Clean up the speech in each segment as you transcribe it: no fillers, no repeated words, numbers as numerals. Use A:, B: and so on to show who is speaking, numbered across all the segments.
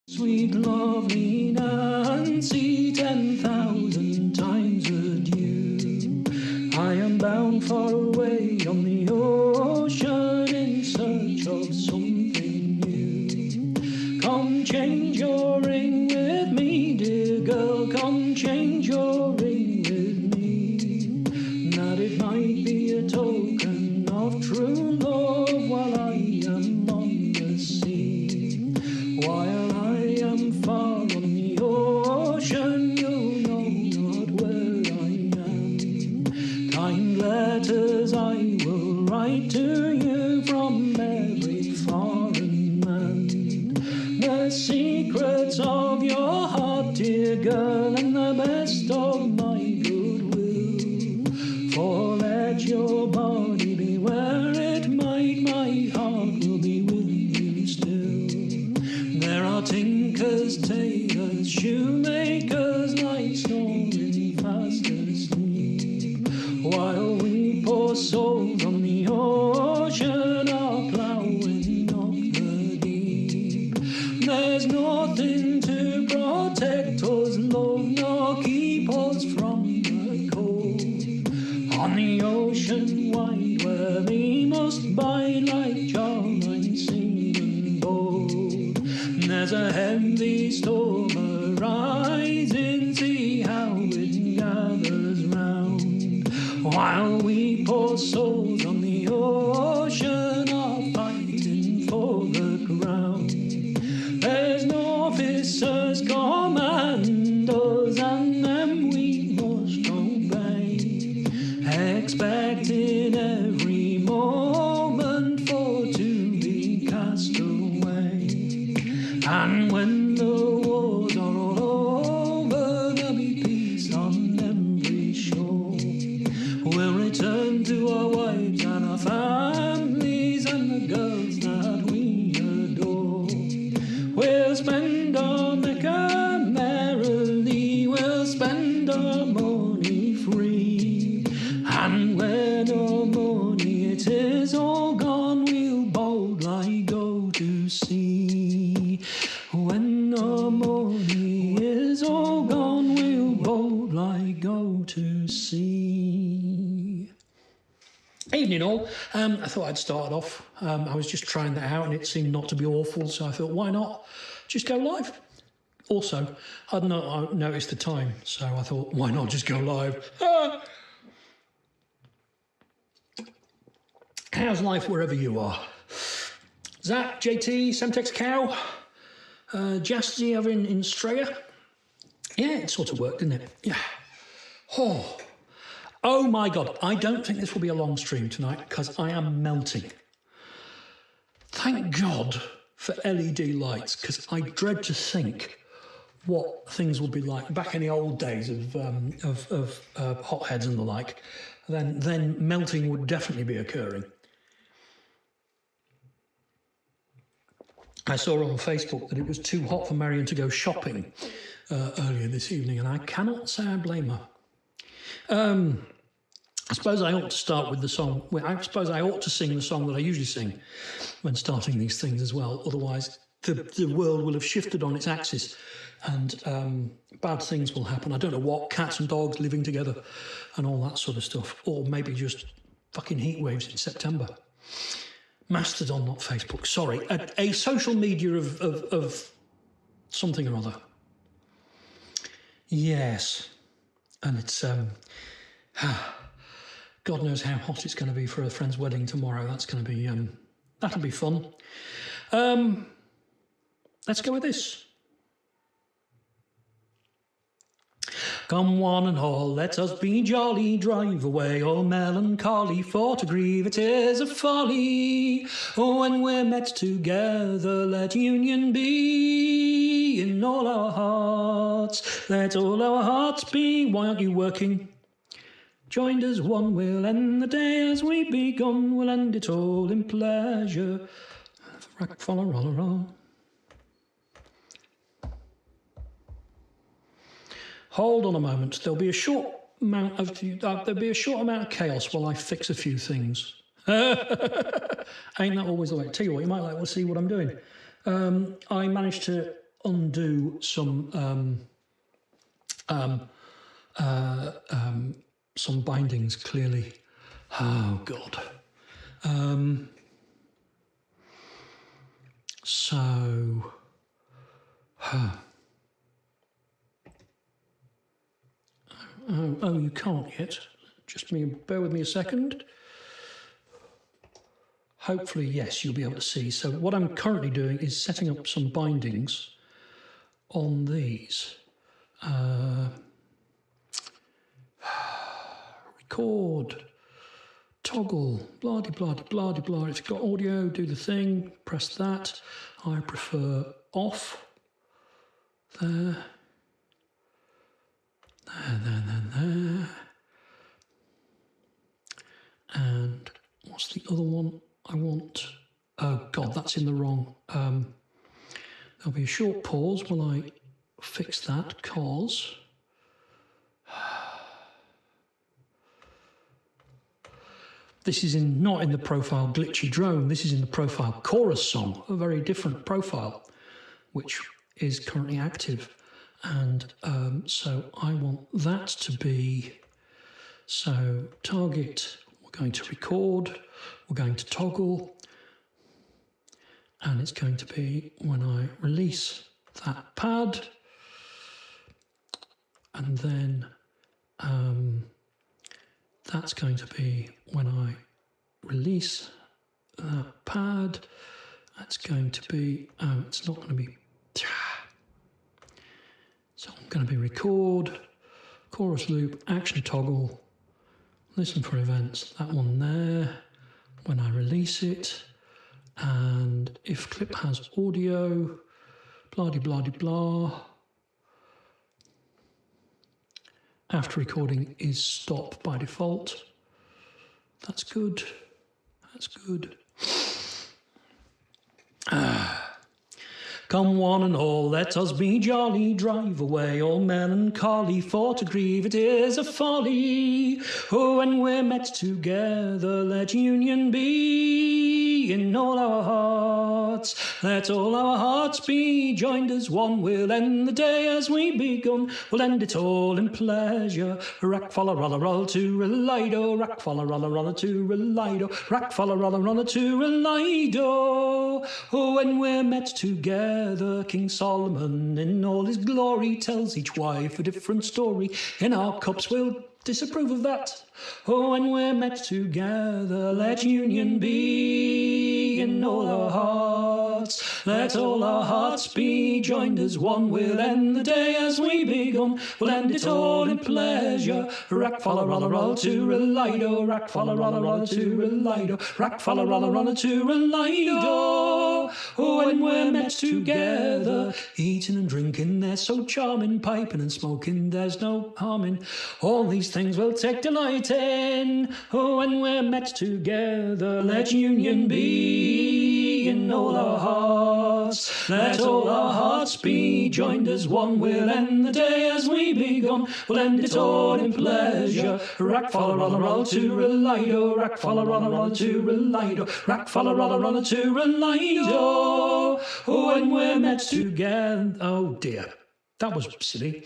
A: Sweet lovely Nancy, 10,000 times adieu. I am bound far away on the ocean in search of something new. Come change your ring with me, dear girl, come change your ring with me. That it might be a token of true love while I am on the sea. While I am far on the ocean, you know not where I am. Kind letters I will write to you from every foreign land. The secrets of your heart, dear girl, and the best of my goodwill. For let your body be where it might, my heart will be with you still. There are tinkers, tailors, shoemakers, lie snoring fast asleep, while we poor souls on the ocean are ploughing up the deep. There's nothing to protect us, love, nor keep us from the cold. On the ocean wide where we must bide like Charline seamen bold, there's a heavy storm arising, see how it gathers round, while we poor souls on the ocean are fighting for the ground. There's no officers command us, and them we must obey, expecting every moment for to be cast away. And when the wars are all over, there'll be peace on every shore. We'll return to our wives and our families and the girls that we adore. We'll spend our Mecca merrily, we'll spend our money free. And when our money it is all gone, we'll boldly go to sea. When our money is all gone, we'll boldly go to sea. Evening all. I thought I'd start off. I was just trying that out and it seemed not to be awful, so I thought, why not just go live? Also, I'd not noticed the time, so I thought, why not just go live? How's life wherever you are? Zach, JT, Semtex Cow, Jasti over in Straya. Yeah, it sort of worked, didn't it? Yeah. Oh my God, I don't think this will be a long stream tonight because I am melting. Thank God for LED lights, because I dread to think what things will be like back in the old days of hotheads and the like. Then melting would definitely be occurring. I saw on Facebook that it was too hot for Marion to go shopping earlier this evening, and I cannot say I blame her. I suppose I ought to start with the song. Well, I suppose I ought to sing the song that I usually sing when starting these things as well. Otherwise, the world will have shifted on its axis and bad things will happen. I don't know what, cats and dogs living together and all that sort of stuff. Or maybe just fucking heat waves in September. Mastodon, not Facebook. Sorry. A social media of something or other. Yes. And it's... God knows how hot it's going to be for a friend's wedding tomorrow. That's going to be... that'll be fun. Let's go with this. Come one and all, let us be jolly, drive away all melancholy, for to grieve it is a folly. When we're met together, let union be in all our hearts. Let all our hearts be. Why aren't you working? Joined as one, we'll end the day as we begun, we'll end it all in pleasure. Follow, roll. Hold on a moment. There'll be a short amount of chaos while I fix a few things. Ain't that always the way? Tell you what, you might like to see what I'm doing. I managed to undo some bindings, clearly. Oh, God. Oh, you can't yet. Just bear with me a second. Hopefully, yes, you'll be able to see. So what I'm currently doing is setting up some bindings on these. Record, toggle, blah-de-blah-de-blah-de-blah. If you've got audio, do the thing, press that. I prefer off. There. There. And what's the other one I want? Oh, God, that's in the wrong. There'll be a short pause while I fix that, cause... This is not in the profile glitchy drone. This is in the profile chorus song, a very different profile, which is currently active. And so I want that to be, so target, we're going to record, we're going to toggle, and it's going to be when I release that pad, and then that's going to be when I release that pad. That's going to be, it's not going to be, so I'm going to be record, chorus loop, action toggle, listen for events, that one there, when I release it, and if clip has audio, blah-de-blah-de-blah, after recording is stop by default. That's good. That's good. Come one and all, let us be jolly, drive away all melancholy, for to grieve it is a folly. Oh, when we're met together, let union be in all our hearts. Let all our hearts be joined as one. We'll end the day as we begun, we'll end it all in pleasure. Rack falla rolla roll to relido, rack falla rolla rolla to relido, rack falla rolla rolla to relido. Oh, when we're met together, King Solomon in all his glory tells each wife a different story. In our cups we'll disapprove of that. Oh, when we're met together, let union be in all our hearts. Let all our hearts be joined as one. We'll end the day as we begun, we'll end it all in pleasure. Rack falla rolla roll to relido, rack falla rolla roll to relido, rack falla rolla rolla to relido. Oh, when we're met together, eating and drinking, they're so charming, piping and smoking, there's no harming. All these things we'll take delight in. Oh, when we're met together, let union be in all our hearts. Let all our hearts be joined as one. We'll end the day as we begun, we'll end it all in pleasure. Rack falla rolla roll to relido, rack falla rolla roll to relido, rack falla rolla rolla to relido. Oh, when we're met together, oh dear. That was silly.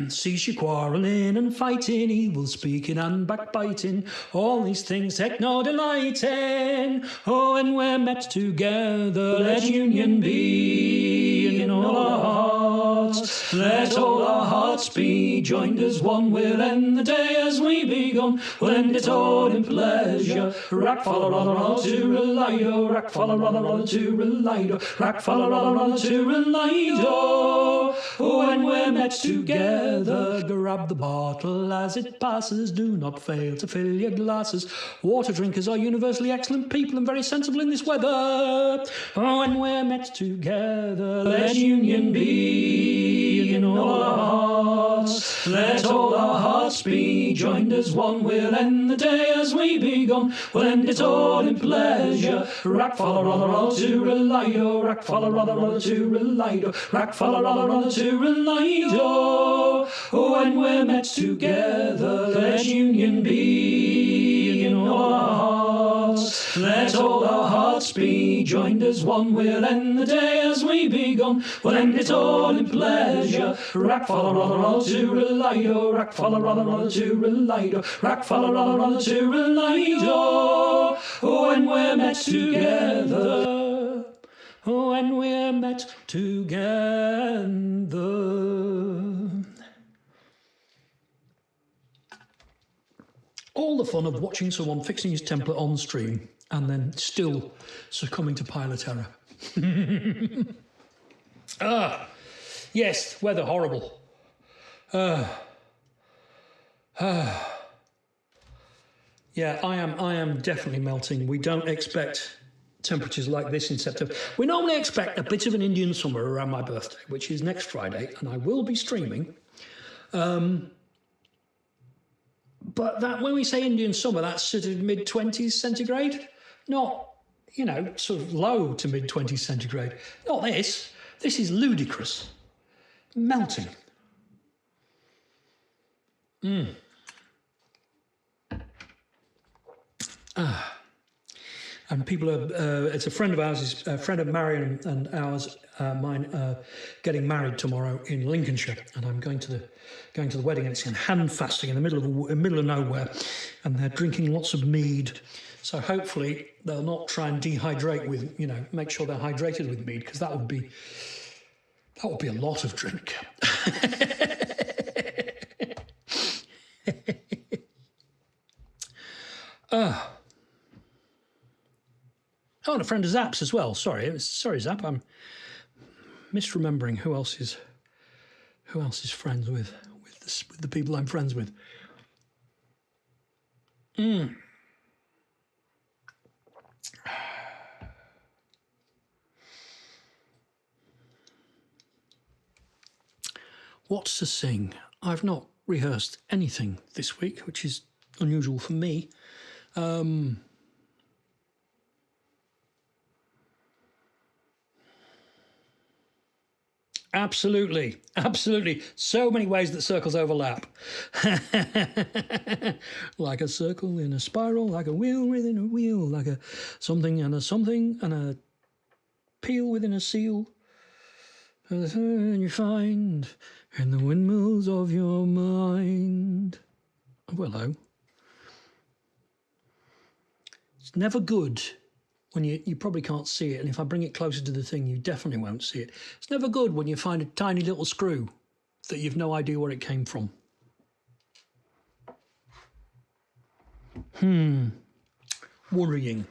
A: Cease your quarrelling and fighting, evil speaking and backbiting. All these things take no delight in. Oh, when we're met together, let union be in all our hearts. Let all our hearts be joined as one. We'll end the day as we begun, we'll end it all in pleasure. Rack falla rolla roll to relido, rack falla rolla roll to relido, rack falla rolla roll to relido. Oh, when we're met together, grab the bottle as it passes. Do not fail to fill your glasses. Water drinkers are universally excellent people and very sensible in this weather. Oh, when we're met together, let union be in all our hearts. Let all our hearts be joined as one. We'll end the day as we begun, we'll end it all in pleasure. Rack falla rolla roll to relido, rack falla rolla roll to relido, rack falla rolla roll to relido. Oh, when we're met together, let union be in all our hearts. Let all our hearts Godspeed, joined as one, we'll end the day as we begun. We'll end it all in pleasure. Rack, follow, roll, to relido. Rack, follow, roll, to relido. Rack, follow, roll, to relido. When we're met together. When we're met together. All the fun of watching someone fixing his template on stream and then still succumbing to pilot error. Yes, weather horrible. Yeah, I am definitely melting. We don't expect temperatures like this in September. We normally expect a bit of an Indian summer around my birthday, which is next Friday, and I will be streaming. But that, when we say Indian summer, that's sort of mid-20s centigrade, not, you know, sort of low to mid-20s centigrade. Not this. This is ludicrous. Melting. And people are, it's a friend of ours, a friend of Marion and ours, mine, getting married tomorrow in Lincolnshire, and I'm going to the wedding, and it's in hand fasting in the middle of nowhere, and they're drinking lots of mead. So hopefully they'll not try and dehydrate with, you know, make sure they're hydrated with mead, because that would be a lot of drink. Oh, and a friend of Zap's as well. Sorry, Zap. I'm misremembering who else is friends with the people I'm friends with. What to sing? I've not rehearsed anything this week, which is unusual for me. Absolutely. So many ways that circles overlap. Like a circle in a spiral, like a wheel within a wheel, like a something and a peel within a seal. And you find in the windmills of your mind. Oh, hello. It's never good when you probably can't see it, and if I bring it closer to the thing, you definitely won't see it. It's never good when you find a tiny little screw that you've no idea where it came from. Worrying.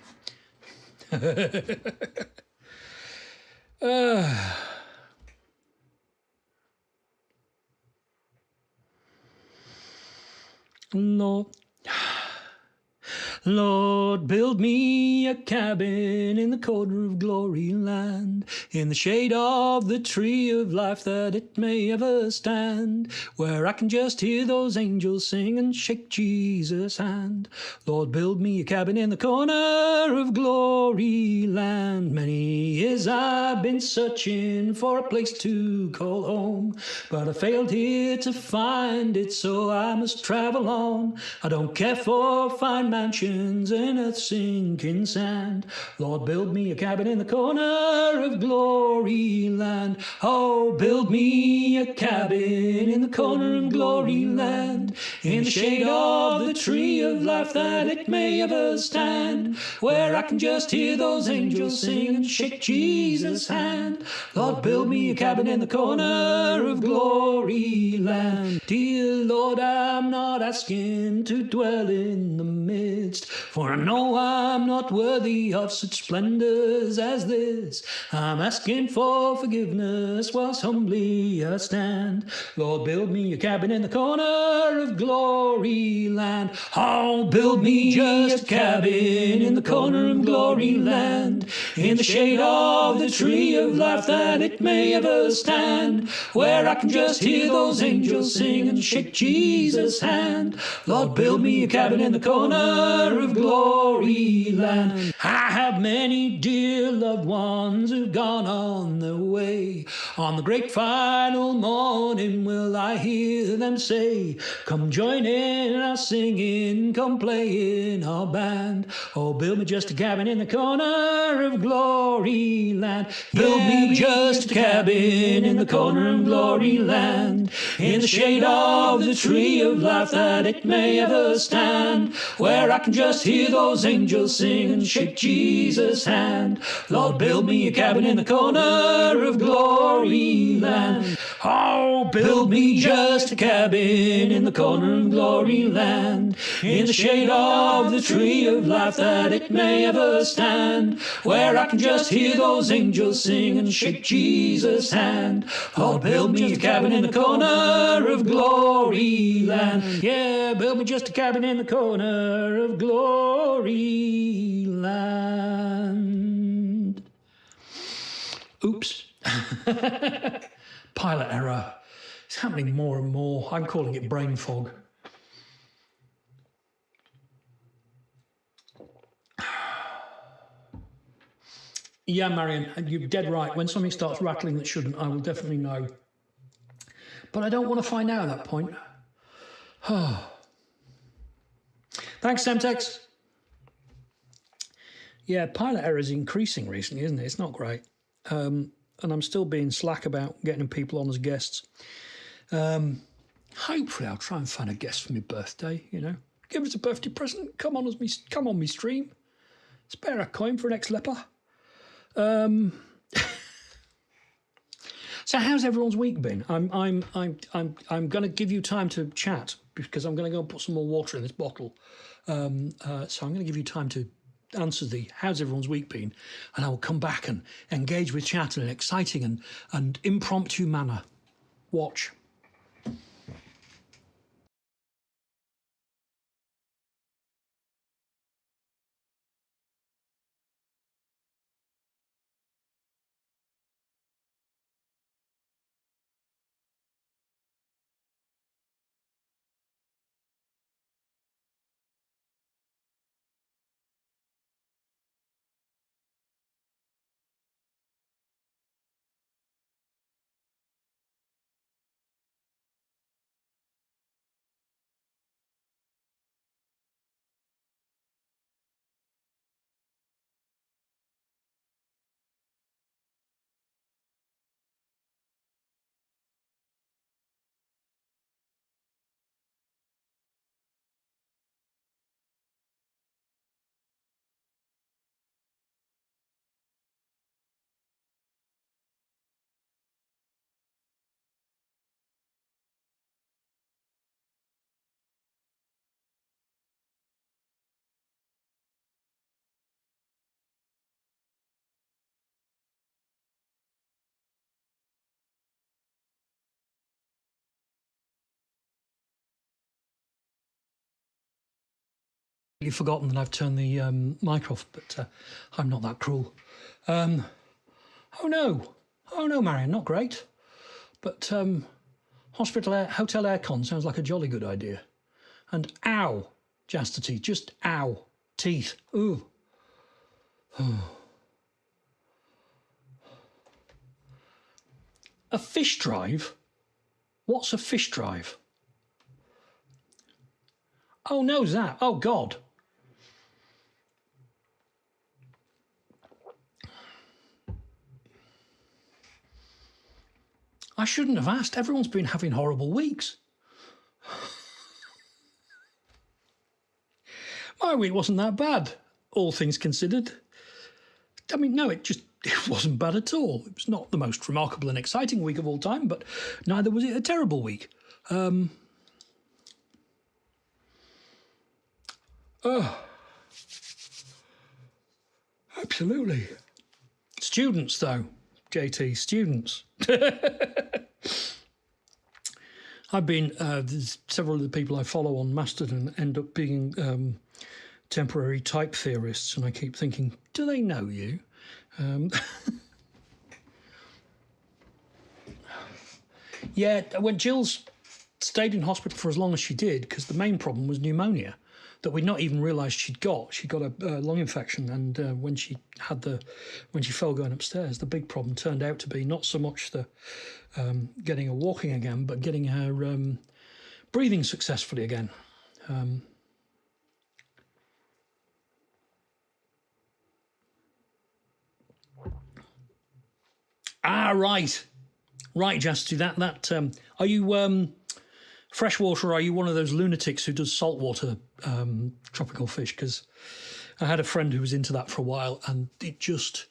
A: Lord, build me a cabin in the corner of glory land, in the shade of the tree of life, that it may ever stand, where I can just hear those angels sing and shake Jesus' hand. Lord, build me a cabin in the corner of glory land. Many years I've been searching for a place to call home, but I failed here to find it, so I must travel on. I don't care for fine mansions in earth's sinking sand. Lord, build me a cabin in the corner of glory land. Oh, build me a cabin in the corner of glory land, in the shade of the tree of life, that it may ever stand, where I can just hear those angels sing and shake Jesus' hand. Lord, build me a cabin in the corner of glory land. Dear Lord, I'm not asking to dwell in the midst, for I know I'm not worthy of such splendors as this. I'm asking for forgiveness whilst humbly I stand. Lord, build me a cabin in the corner of glory land. Oh, build me just a cabin in the corner of glory land, in the shade of the tree of life, that it may ever stand, where I can just hear those angels sing and shake Jesus' hand. Lord, build me a cabin in the corner corner of glory land. I have many dear loved ones who've gone on their way. On the great final morning will I hear them say, come join in our singing, come play in our band. Oh, build me just a cabin in the corner of glory land. Build me just a cabin in the corner of glory land, in the shade of the tree of life that it may ever stand, where I can just hear those angels sing and shake Jesus' hand. Lord, build me a cabin in the corner of glory land. Oh, build me just a cabin in the corner of glory land, in the shade of the tree of life that it may ever stand, where I can just hear those angels sing and shake Jesus' hand. Lord, build me a cabin in the corner of glory land. Yeah, build me just a cabin in the corner of glory land. Oops. Pilot error. It's happening more and more. I'm calling it brain fog. Yeah, Marion, you're dead right. When something starts rattling that shouldn't, I will definitely know. But I don't want to find out at that point. Thanks, Semtex. Yeah, pilot error is increasing recently, isn't it? It's not great. And I'm still being slack about getting people on as guests. Hopefully I'll try and find a guest for my birthday, you know. Give us a birthday present. Come on me stream. Spare a coin for an ex-leper. So how's everyone's week been? I'm going to give you time to chat because I'm going to go and put some more water in this bottle. So I'm going to give you time to answer the how's everyone's week been, and I will come back and engage with chat in an exciting and impromptu manner. Watch. You've forgotten that I've turned the mic off, but I'm not that cruel. Oh no, Marion, not great. But hotel aircon sounds like a jolly good idea. And ow, chastity, just ow, teeth, ooh. A fish drive? What's a fish drive? Oh no, Zap, oh God. I shouldn't have asked. Everyone's been having horrible weeks. My week wasn't that bad, all things considered. I mean, no, it wasn't bad at all. It was not the most remarkable and exciting week of all time, but neither was it a terrible week. Absolutely. Students, though, JT, students. I've been, there's several of the people I follow on Mastodon end up being temporary type theorists, and I keep thinking, do they know you? Yeah, when Jill's stayed in hospital for as long as she did because the main problem was pneumonia that we'd not even realised she'd got. She got a lung infection, and when she fell going upstairs, the big problem turned out to be not so much the getting her walking again, but getting her breathing successfully again. Right, Justy. That are you freshwater? Or are you one of those lunatics who does saltwater tropical fish? Because I had a friend who was into that for a while, and it just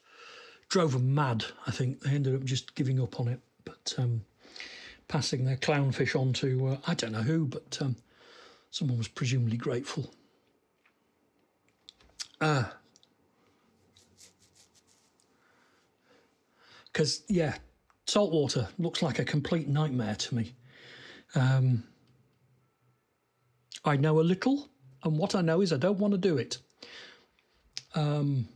A: drove them mad. I think they ended up just giving up on it, but passing their clownfish on to I don't know who, but someone was presumably grateful. Because, yeah, saltwater looks like a complete nightmare to me. I know a little, and what I know is I don't want to do it. I'm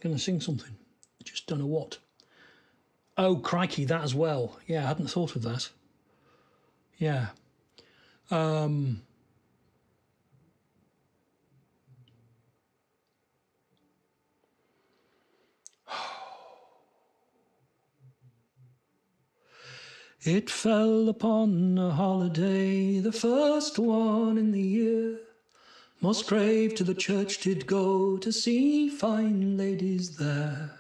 A: going to sing something. Just don't know what. Oh, crikey, that as well. Yeah, I hadn't thought of that. Yeah. It fell upon a holiday, the first one in the year. Musgrave to the church did go to see fine ladies there.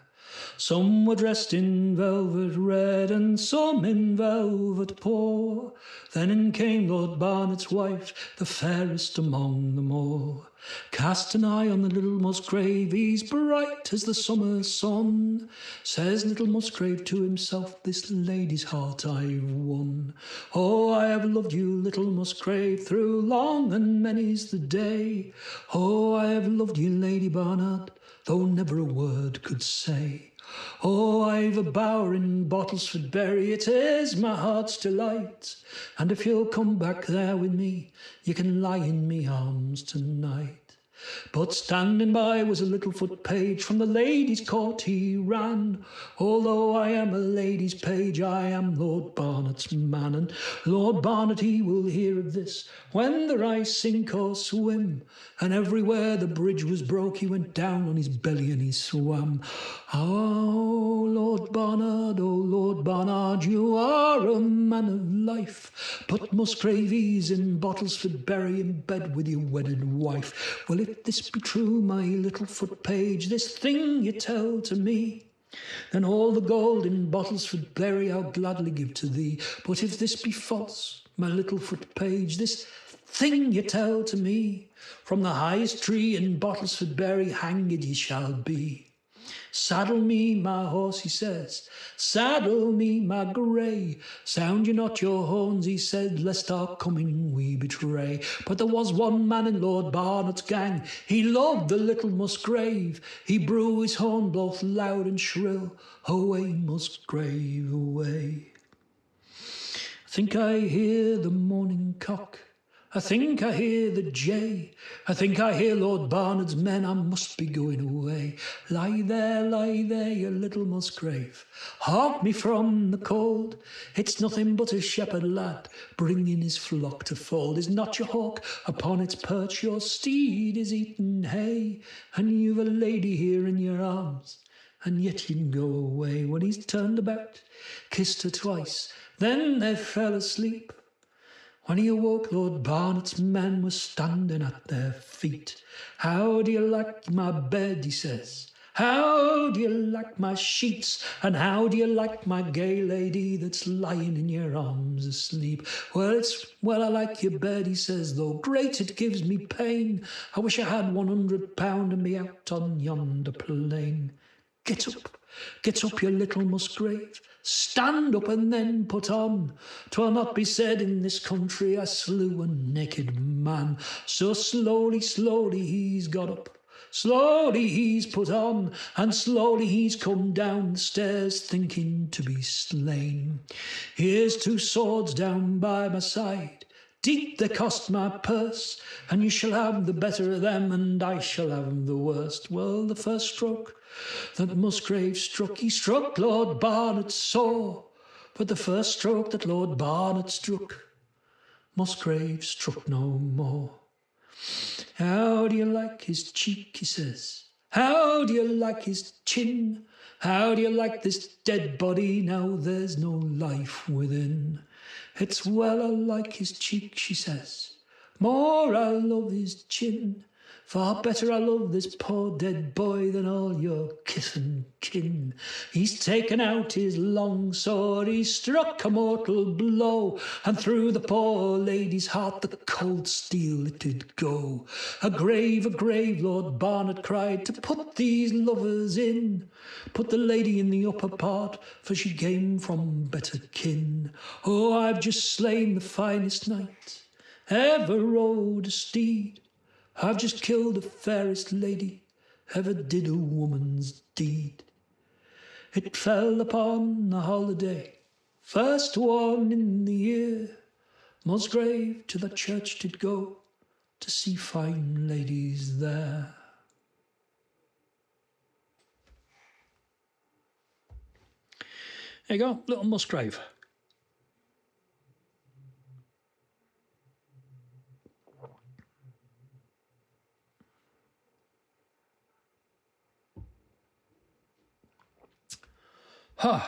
A: Some were dressed in velvet red and some in velvet poor. Then in came Lord Barnet's wife, the fairest among them all. Cast an eye on the little Musgrave, he's bright as the summer sun. Says little Musgrave to himself, this lady's heart I've won. Oh, I have loved you, little Musgrave, through long and many's the day. Oh, I have loved you, Lady Barnard, though never a word could say. Oh, I've a bower in Bottlesford Bury, it is my heart's delight. And if you'll come back there with me, you can lie in me arms tonight. But standing by was a little foot page, from the lady's court he ran. Although I am a lady's page, I am Lord Barnet's man. And Lord Barnet, he will hear of this when the rice sink or swim. And everywhere the bridge was broke, he went down on his belly and he swam. Oh, Lord Barnard, you are a man of life. But Musgrave, he's in Bottlesford Bury, in bed with your wedded wife. Well, if this be true, my little foot page, this thing you tell to me, then all the gold in Bottlesford Bury I'll gladly give to thee. But if this be false, my little foot page, this thing you tell to me, from the highest tree in Bottlesford Bury hanged ye shall be. Saddle me, my horse, he says, saddle me, my grey. Sound you not your horns, he said, lest our coming we betray. But there was one man in Lord Barnet's gang, he loved the little Musgrave. He blew his horn both loud and shrill, away, Musgrave, away. I think I hear the morning cock, I think I hear the jay, I think I hear Lord Barnard's men, I must be going away. Lie there, you little Musgrave, hark me from the cold. It's nothing but a shepherd lad, bringing his flock to fold. Is not your hawk upon its perch, your steed is eating hay, and you've a lady here in your arms, and yet you can go away. When he's turned about, kissed her twice, then they fell asleep. When he awoke, Lord Barnet's men were standing at their feet. How do you like my bed, he says, how do you like my sheets, and how do you like my gay lady that's lying in your arms asleep? Well, I like your bed, he says, though great it gives me pain. I wish I had £100 and be out on yonder plain. Get up, you little Musgrave, stand up and then put on. 'Twill not be said in this country I slew a naked man. So slowly he's got up, slowly he's put on, and slowly he's come down the stairs thinking to be slain. Here's two swords down by my side, Deep they cost my purse, and you shall have the better of them, and I shall have the worst. Well, the first stroke that Musgrave struck, he struck Lord Barnet sore. But the first stroke that Lord Barnet struck, Musgrave struck no more. How do you like his cheek, he says? How do you like his chin? How do you like this dead body now there's no life within? It's well I like his cheek, she says. More I love his chin. Far better I love this poor dead boy than all your kith and kin. He's taken out his long sword, he struck a mortal blow, and through the poor lady's heart the cold steel it did go. A grave, Lord Barnet cried, to put these lovers in. Put the lady in the upper part, for she came from better kin. Oh, I've just slain the finest knight ever rode a steed. I've just killed the fairest lady ever did a woman's deed. It fell upon a holiday, first one in the year. Musgrave to the church did go to see fine ladies there. There you go, little Musgrave. Huh.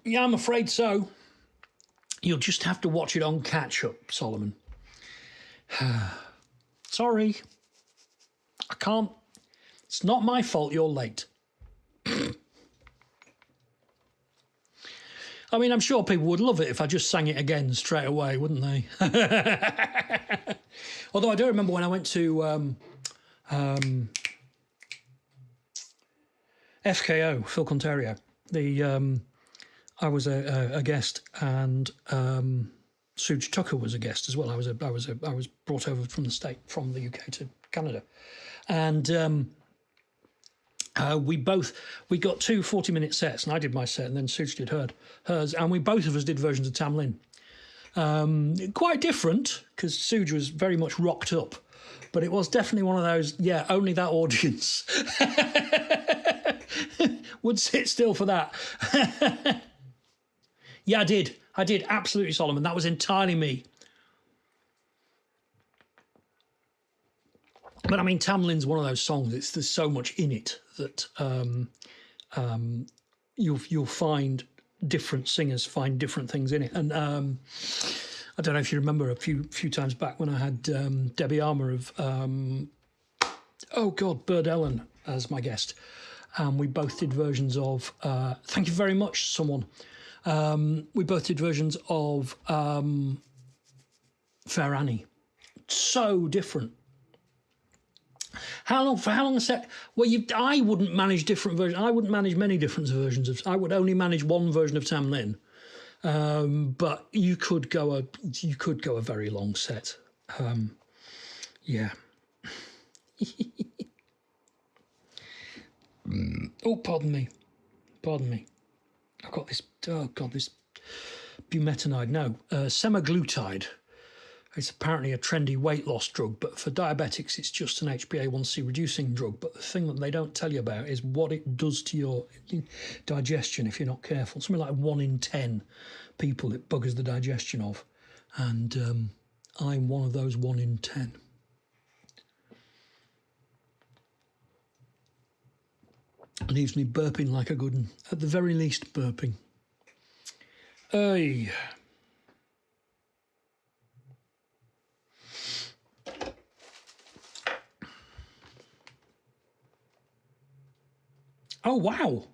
A: Yeah, I'm afraid so. You'll just have to watch it on catch-up, Solomon. Sorry. I can't. It's not my fault you're late. I mean, I'm sure people would love it if I just sang it again straight away, wouldn't they? Although I do remember when I went to FKO, Phil Conterio, I was a guest, and Suge Tucker was a guest as well. I was brought over from the UK to Canada, and we got two 40-minute sets, and I did my set, and then Suge did hers, and we both of us did versions of Tam Lin. Quite different, because Suge was very much rocked up, but it was definitely one of those, yeah, only that audience would sit still for that. Yeah, I did, absolutely, Solomon. That was entirely me. But I mean, Tam Lin's one of those songs. There's so much in it that you'll find different singers find different things in it. And I don't know if you remember a few times back when I had Debbie Armour of Bird Ellen as my guest. We both did versions of thank you very much, someone. We both did versions of Fair Annie. So different. How long a set? Well, I wouldn't manage different versions. I wouldn't manage many different versions of. I would only manage one version of Tam Lin. But you could go a very long set. Yeah. Oh, pardon me. I've got this. Oh God, this bumetanide. No, semaglutide. It's apparently a trendy weight loss drug, but for diabetics, it's just an HbA1c reducing drug. But the thing that they don't tell you about is what it does to your digestion if you're not careful. Something like 1 in 10 people it buggers the digestion of. And I'm one of those 1 in 10. It leaves me burping like a good one. At the very least, burping. Hey. Oh wow!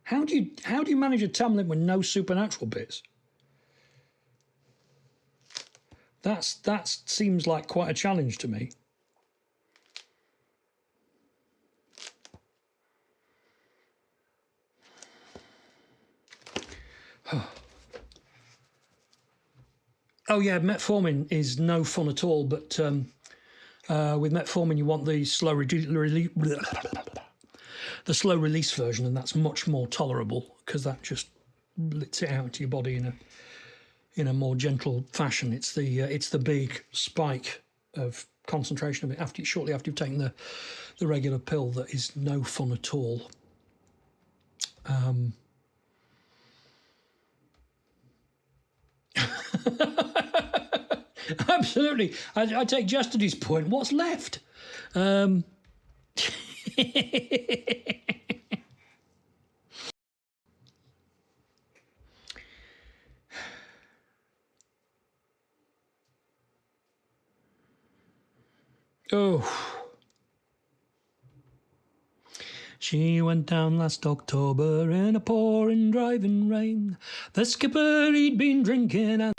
A: How do you manage a Tam Lin with no supernatural bits? That seems like quite a challenge to me. Oh yeah, metformin is no fun at all. But with metformin, you want the slow release version, and that's much more tolerable because that just lets it out into your body in a more gentle fashion. It's the big spike of concentration of it shortly after you've taken the regular pill that is no fun at all. Absolutely. I take Justiny's point. What's left? Oh. She went down last October in a pouring driving rain. The skipper, he'd been drinking and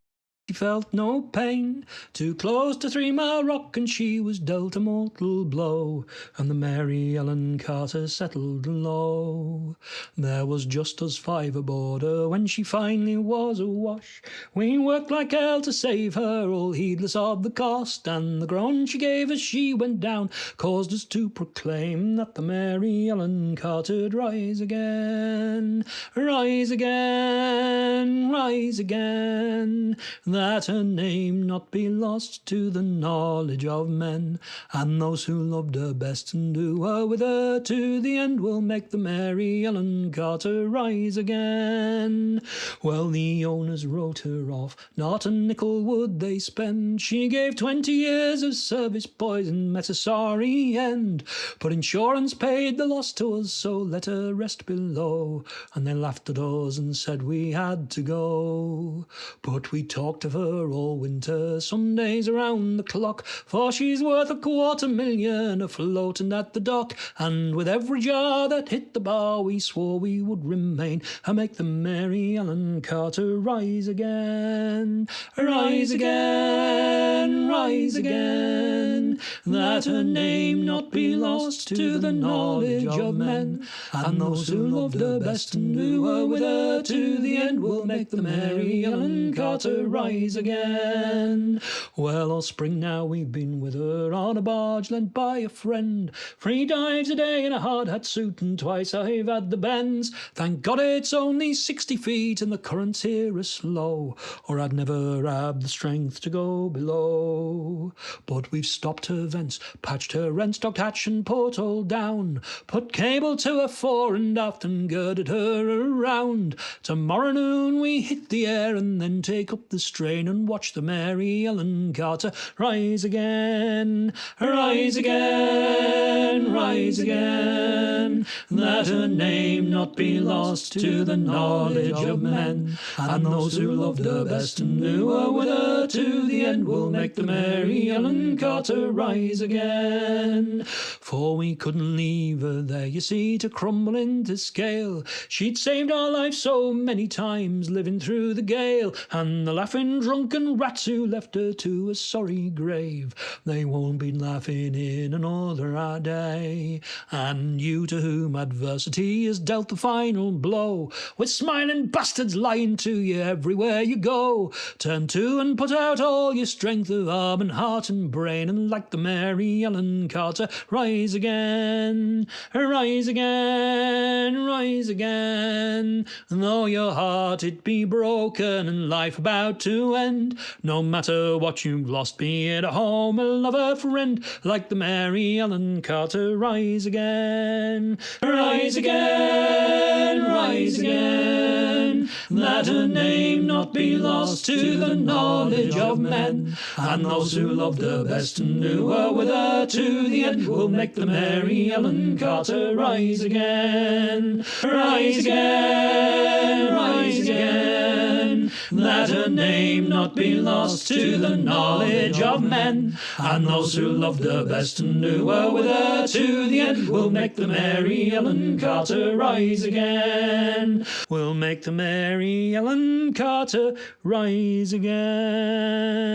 A: she felt no pain. Too close to 3 Mile Rock and she was dealt a mortal blow, and the Mary Ellen Carter settled low. There was just us 5 aboard her when she finally was awash. We worked like hell to save her, all heedless of the cost, and the groan she gave as she went down caused us to proclaim that the Mary Ellen Carter'd rise again, rise again, rise again, that her name not be lost to the knowledge of men, and those who loved her best and do her with her to the end will make the Mary Ellen Carter rise again. Well, the owners wrote her off, not a nickel would they spend. She gave 20 years of service, boys, and met a sorry end. But insurance paid the loss to us, so let her rest below. And they laughed at us and said we had to go. But we talked of her all winter, Sundays around the clock, for she's worth $250,000 afloat and at the dock. And with every jar that hit the bar we swore we would remain and make the Mary Ellen Carter rise again, rise again, rise again, that her name not be lost to the knowledge of men, and those who loved her best and knew her with her to the end will make the Mary Ellen Carter rise again. Well, all spring now we've been with her on a barge lent by a friend, 3 dives a day in a hard hat suit and twice I've had the bends. Thank God it's only 60 feet and the currents here are slow, or I'd never have the strength to go below. But we've stopped her vents, patched her rent, stocked hatch and porthole down, put cable to her fore and aft and girded her around. Tomorrow noon we hit the air and then take up the strain and watch the Mary Ellen Carter rise again, rise again, rise again, that her name not be lost to the knowledge of men, and those who loved her best and knew her with her to the end will make the Mary Ellen Carter rise again. For we couldn't leave her there, you see, to crumble into scale. She'd saved our lives so many times living through the gale, and the laughing drunken rats who left her to a sorry grave, they won't be laughing in another day. And you to whom adversity has dealt the final blow, with smiling bastards lying to you everywhere you go, turn to and put out all your strength of arm and heart and brain, and like the Mary Ellen Carter rise again, rise again, rise again, though your heart it be broken and life about to end. No matter what you've lost, be it a home, a lover, friend, like the Mary Ellen Carter rise again, rise again, rise again, that her name not be lost to the knowledge of men, and those who loved her best and knew her with her to the end will make the Mary Ellen Carter rise again, rise again, rise again, that her name not be lost to the knowledge of men, and those who loved her best and knew her with her to the end will make the Mary Ellen Carter rise again, will make the Mary Ellen Carter rise again.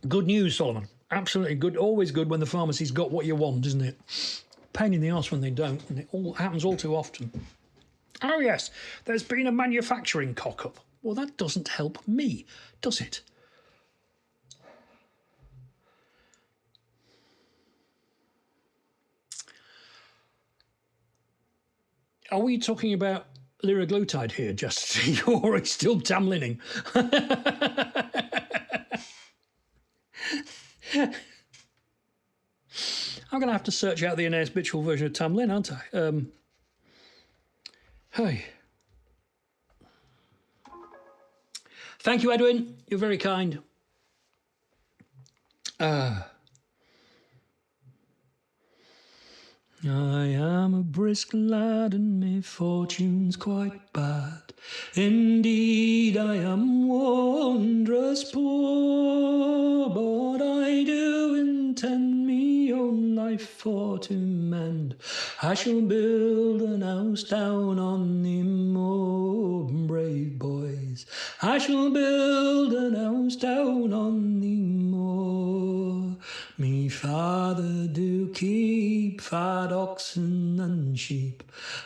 A: Good news, Solomon. Absolutely good. Always good when the pharmacy's got what you want, isn't it? Pain in the arse when they don't, and it all happens all too often. Oh yes, there's been a manufacturing cock-up. Well, that doesn't help me, does it? Are we talking about liraglutide here, just or it's still tamlining? I'm going to have to search out the inhabitual version of Tamlin, aren't I? Hey. Thank you, Edwin. You're very kind. I am a brisk lad and my fortune's quite bad. Indeed, I am wondrous poor, but I do intend me own life for to mend. I shall build an house down on the moor, brave boys. I shall build an house down on the moor. Me father do keep fat oxen and sheep,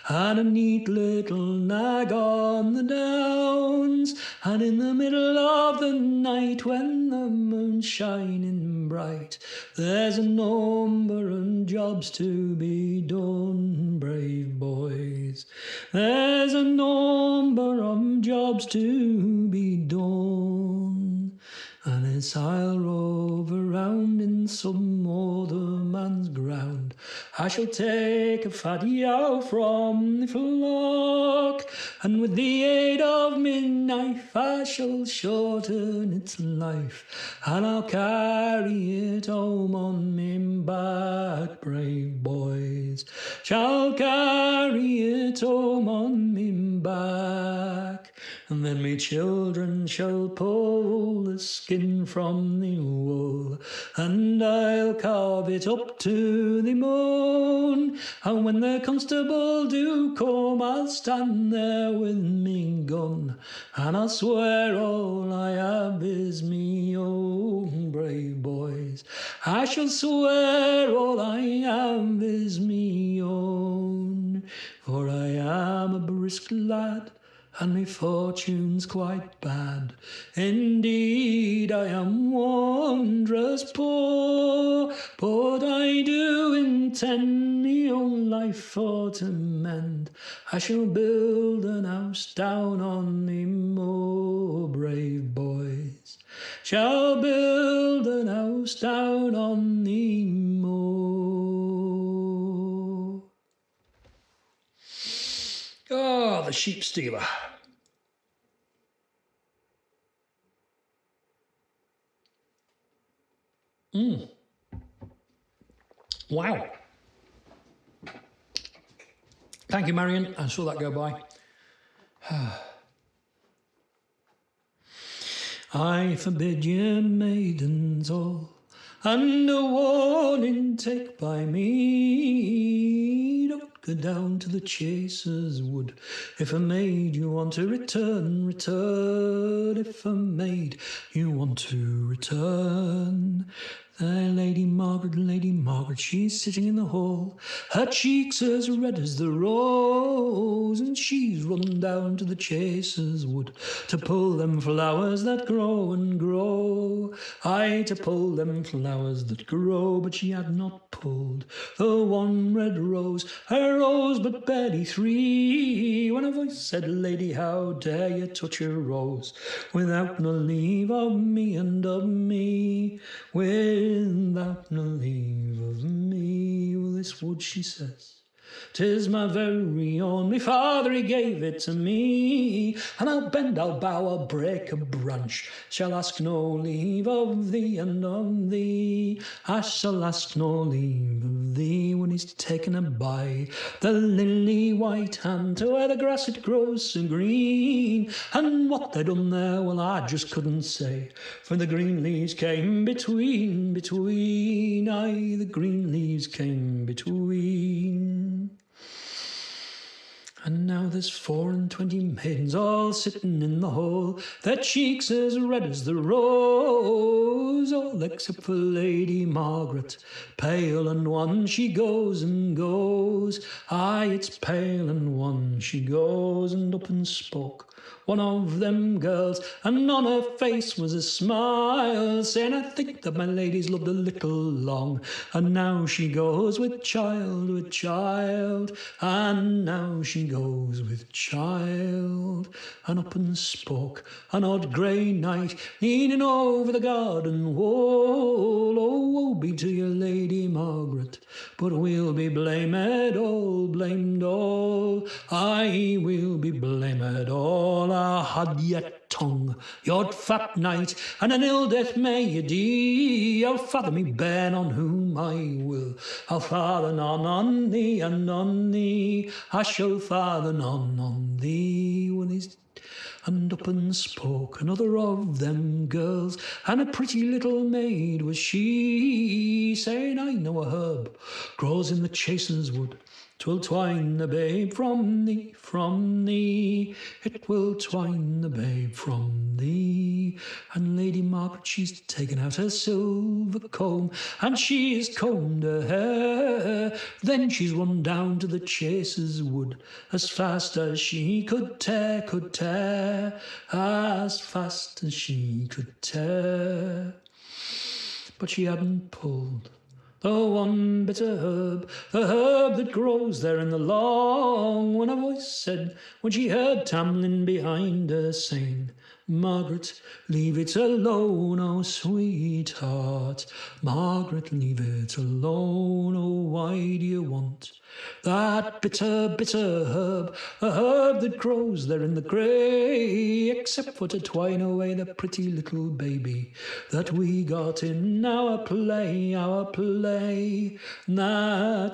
A: and a neat little nag on the downs. And in the middle of the night, when the moon's shining bright, there's a number of jobs to be done, brave boys. There's a number of jobs to be done. And as I'll rove around in some other man's ground, I shall take a fatty out from the flock, and with the aid of my knife I shall shorten its life, and I'll carry it home on me back, brave boys. Shall carry it home on me back, and then me children shall pull the skin from the wool, and I'll carve it up to the moon. And when the constable do come, I'll stand there with me gun, and I'll swear all I have is me own, brave boys. I shall swear all I have is me own, for I am a brisk lad, and my fortune's quite bad. Indeed, I am wondrous poor, but I do intend me own life for to mend. I shall build an house down on the moor, brave boys. Shall build an house down on the moor. Oh, the sheep stealer. Wow. Thank you, Marion. I saw that go by. I forbid ye maidens all, and a warning take by me. Don't go down to the chaser's wood. If a maid you want to return, return. If a maid you want to return. Lady Margaret, she's sitting in the hall, her cheeks as red as the rose, and she's run down to the chaser's wood to pull them flowers that grow and grow. Aye, to pull them flowers that grow, but she had not pulled the one red rose, her rose but barely 3, when a voice said, Lady, how dare you touch a rose without no leave of me and of me, without no leave of me. Well, this wood, she says, 'tis my very own, my father he gave it to me, and I'll bend, I'll bow, I'll break a branch, shall ask no leave of thee and of thee. I shall ask no leave of thee when he's taken a by the lily white hand to where the grass it grows so green. And what they done there, well, I just couldn't say, for the green leaves came between, aye, the green leaves came between. And now there's 24 maidens all sitting in the hall, their cheeks as red as the rose, all except for Lady Margaret, pale and wan she goes and goes. Aye, it's pale and wan she goes, and up and spoke one of them girls, and on her face was a smile, saying, I think that my lady's loved a little long, and now she goes with child, and now she goes with child. And up and spoke an odd grey knight, leaning over the garden wall, oh, woe be to your Lady Margaret, but we'll be blamed all, I will be blamed all. I had your tongue, your fat knight, and an ill death may you die. I'll father me bairn on whom I will, I'll father none on thee, and on thee I shall father none on thee. When he's and up and spoke another of them girls, and a pretty little maid was she, saying, I know a herb grows in the chaser's wood, 'twill twine the babe from thee, it will twine the babe from thee. And Lady Margaret, she's taken out her silver comb, and she has combed her hair, then she's run down to the chaser's wood, as fast as she could tear, as fast as she could tear. But she hadn't pulled the one bitter herb, the herb that grows there in the long, when a voice said, when she heard Tamlin behind her saying, Margaret, leave it alone, oh sweetheart. Margaret, leave it alone, oh why do you want that bitter, bitter herb, a herb that grows there in the grey, except for to twine away the pretty little baby that we got in our play, that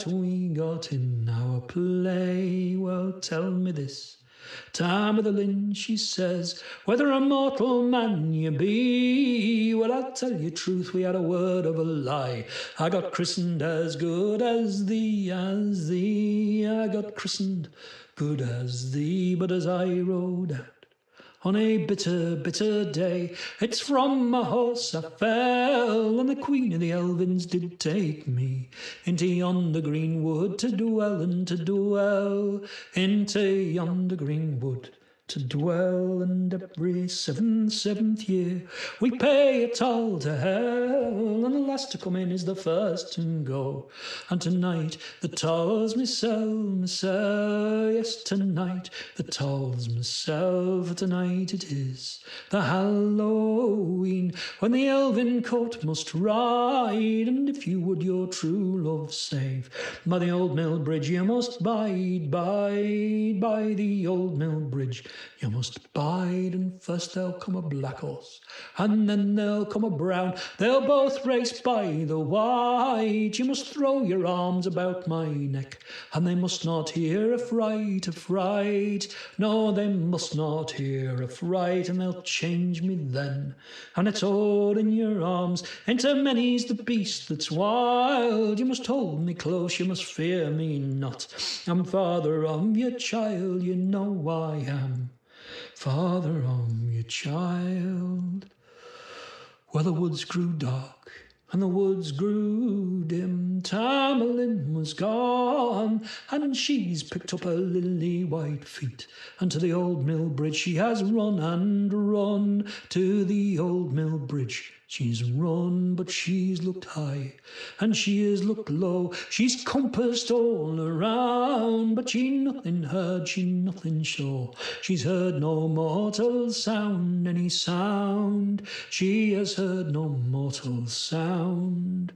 A: we got in our play. Well, tell me this, Tam o' the Lynn, she says, whether a mortal man you be. Well, I'll tell you truth, we had a word of a lie. I got christened as good as thee, I got christened good as thee. But as I rode out on a bitter, bitter day, it's from my horse I fell, and the Queen of the Elvins did take me into yonder green wood to dwell, and to dwell, into yonder green wood to dwell. And every seventh year we pay a toll to hell, and the last to come in is the first to go. And tonight the toll's myself, yes, tonight the toll's myself. Tonight it is the Halloween, when the elven court must ride, and if you would your true love save, by the old mill bridge you must bide, by the old mill bridge you must bide. And first there'll come a black horse, and then there'll come a brown, they'll both race by the white. You must throw your arms about my neck, and they must not hear a fright, no, they must not hear a fright. And they'll change me then, and it's all in your arms, into many's the beast that's wild. You must hold me close, you must fear me not, I'm father of your child, you know I am father of your child. Well, the woods grew dark, and the woods grew dim. Tamerlane was gone, and she's picked up her lily white feet, and to the old mill bridge she has run and run. To the old mill bridge she's run, but she's looked high and she has looked low. She's compassed all around, but she nothing heard, she nothing saw. She's heard no mortal sound, any sound. She has heard no mortal sound.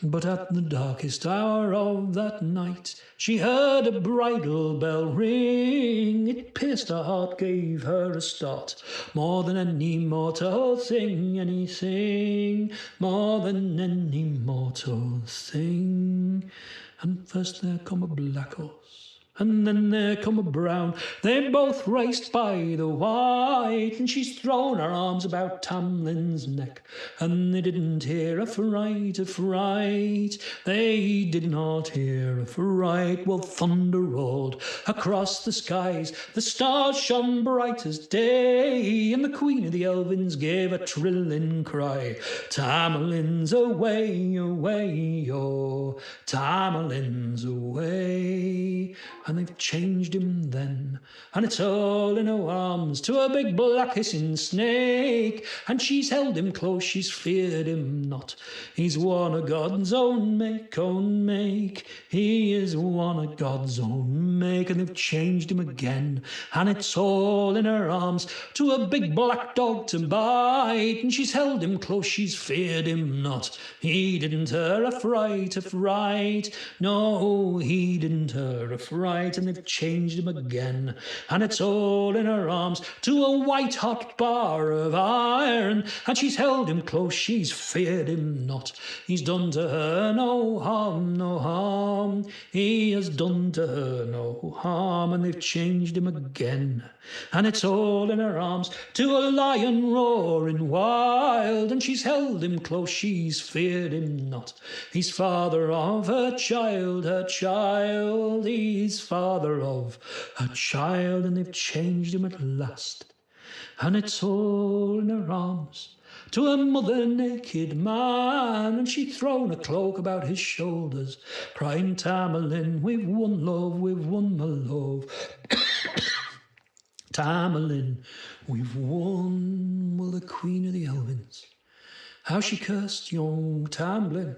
A: But at the darkest hour of that night she heard a bridal bell ring. It pierced her heart, gave her a start, more than any mortal thing, anything, more than any mortal thing. And first there come a black horse, and then there come a brown, they both raced by the white. And she's thrown her arms about Tamlin's neck, and they didn't hear a fright, they did not hear a fright. Well, thunder rolled across the skies, the stars shone bright as day, and the Queen of the Elvins gave a trilling cry, Tamerlane's away, away, oh, Tamerlane's away. and they've changed him then. And it's all in her arms to a big black hissing snake, and she's held him close, she's feared him not. He's one of God's own make, own make. He is one of God's own make, and they've changed him again. And it's all in her arms to a big black dog to bite, and she's held him close, she's feared him not. He didn't her a fright, no, he didn't her a fright, and they've changed him again. And it's all in her arms to a white hot bar of iron, and she's held him close, she's feared him not. He's done to her no harm, no harm. He has done to her no harm, and they've changed him again. And it's all in her arms to a lion roaring wild, and she's held him close, she's feared him not. He's father of her child, he's father of her child, and they've changed him at last. And it's all in her arms to a mother naked man, and she'd thrown a cloak about his shoulders, crying, Tamerlane, we've won love, we've won my love. Tamerlane, we've won, well, the queen of the Elvins. How she cursed young Tamerlane,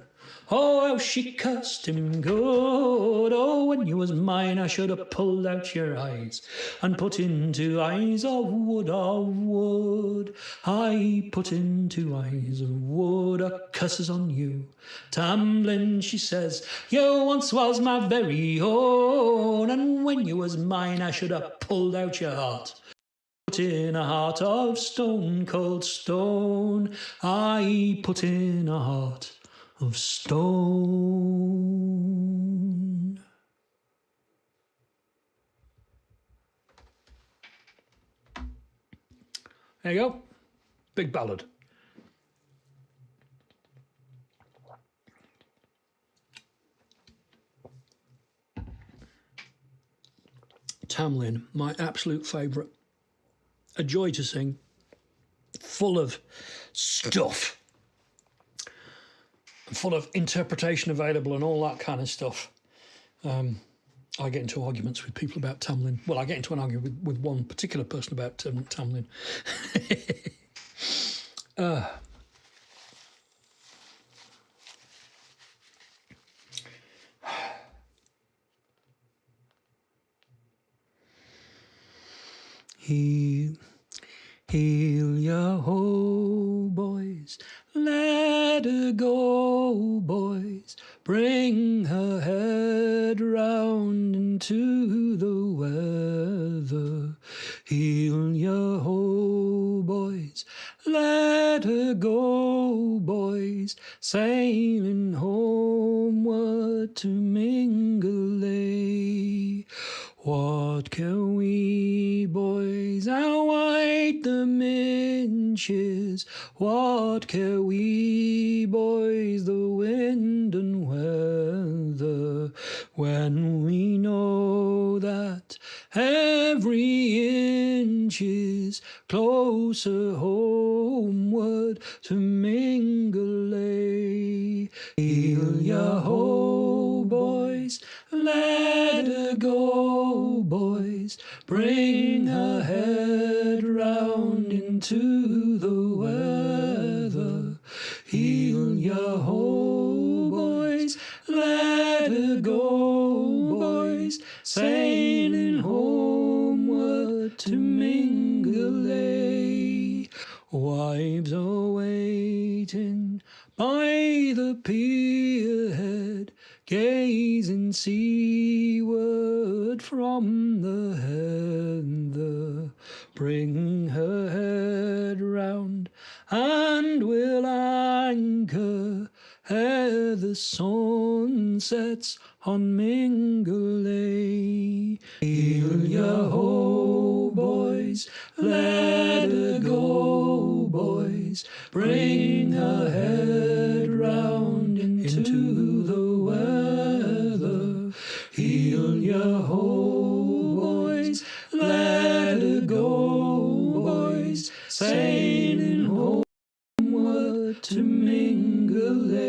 A: oh, how she cursed him good. Oh, when you was mine, I should have pulled out your eyes and put into eyes of wood, of wood. I put into eyes of wood, a curses on you. Tamerlane, she says, you once was my very own, and when you was mine, I should have pulled out your heart. Put in a heart of stone, cold stone. I put in a heart of stone. There you go. Big ballad. Tamerlane, my absolute favourite. A joy to sing, full of stuff, full of interpretation available and all that kind of stuff. I get into arguments with people about Tamerlane. Well, I get into an argument with one particular person about Tamerlane. Heel ya ho, boys, let her go, boys, bring her head round into the weather. Heel ya ho, boys, let her go, boys, sailing homeward to Mingalay. What can we, boys, outwait the minches? What care we, boys, the wind and weather, when we know that every inch is closer homeward to Mingalay. Heel ya ho, boys, let her go, boys, bring her head round into the weather. Heel ya ho, boys, let her go, boys, sailing homeward to Mingalay. Wives are waiting by the pier head, gazing seaward from the heather. Bring her head round, and we'll anchor ere the sun sets on Mingalay. Heel ya ho, boys, let her go, boys, bring her head round into the weather. Heel ya ho, boys, let her go, boys, sailing homeward to Mingalay.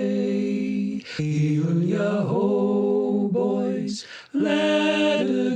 A: Heel ya ho, boys, let her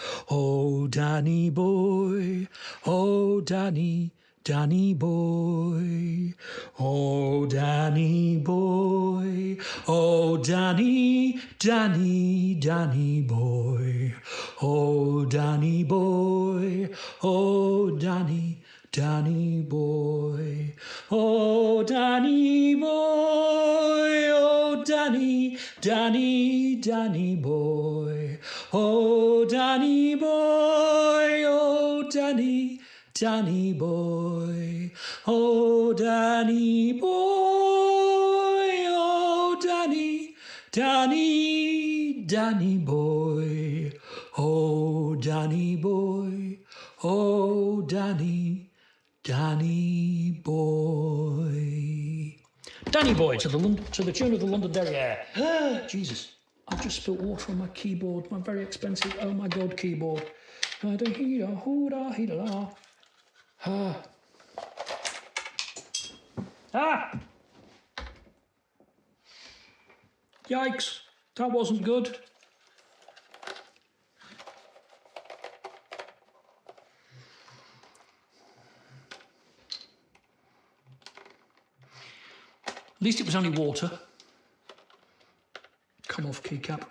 A: Oh, Danny boy, oh, Danny, Danny boy. Oh, Danny boy, oh, Danny, Danny, Danny boy. Oh, Danny boy, oh, Danny, Danny boy. Oh, Danny boy, oh, Danny, Danny, Danny boy. Oh, Danny boy, oh, Danny, Danny boy. Oh, Danny boy, oh, Danny, Danny, Danny boy. Oh, Danny boy, oh, Danny, Danny boy. Danny boy to the tune of the Londonderry Air. Jesus, I've just spilt water on my keyboard, my very expensive, oh my God, keyboard. Ah! Yikes, that wasn't good. At least it was only water. Come off, keycap.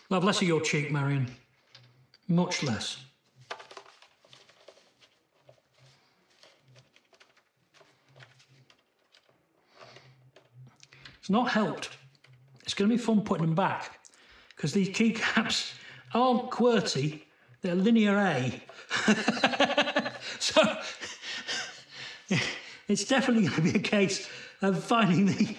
A: Love less of your cheek, Marion. Much less. It's not helped. It's going to be fun putting them back because these keycaps aren't QWERTY, they're linear A. So it's definitely going to be a case of finding the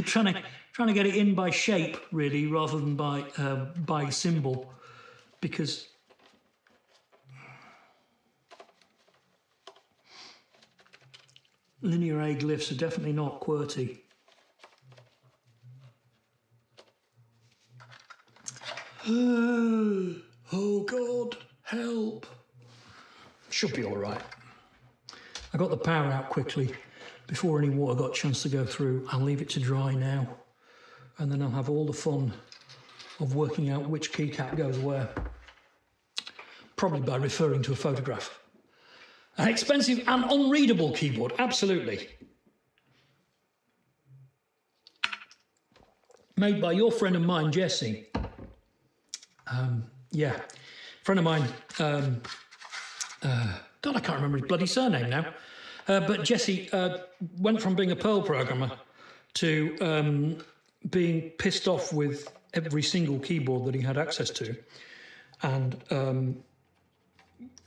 A: trying to get it in by shape really rather than by symbol, because linear A glyphs are definitely not QWERTY. Oh God, help. Should be all right. I got the power out quickly before any water got a chance to go through. I'll leave it to dry now, and then I'll have all the fun of working out which keycap goes where. Probably by referring to a photograph. An expensive and unreadable keyboard, absolutely. Made by your friend of mine, Jesse. Yeah, friend of mine, God, I can't remember his bloody surname now. But Jesse went from being a Perl programmer to being pissed off with every single keyboard that he had access to, and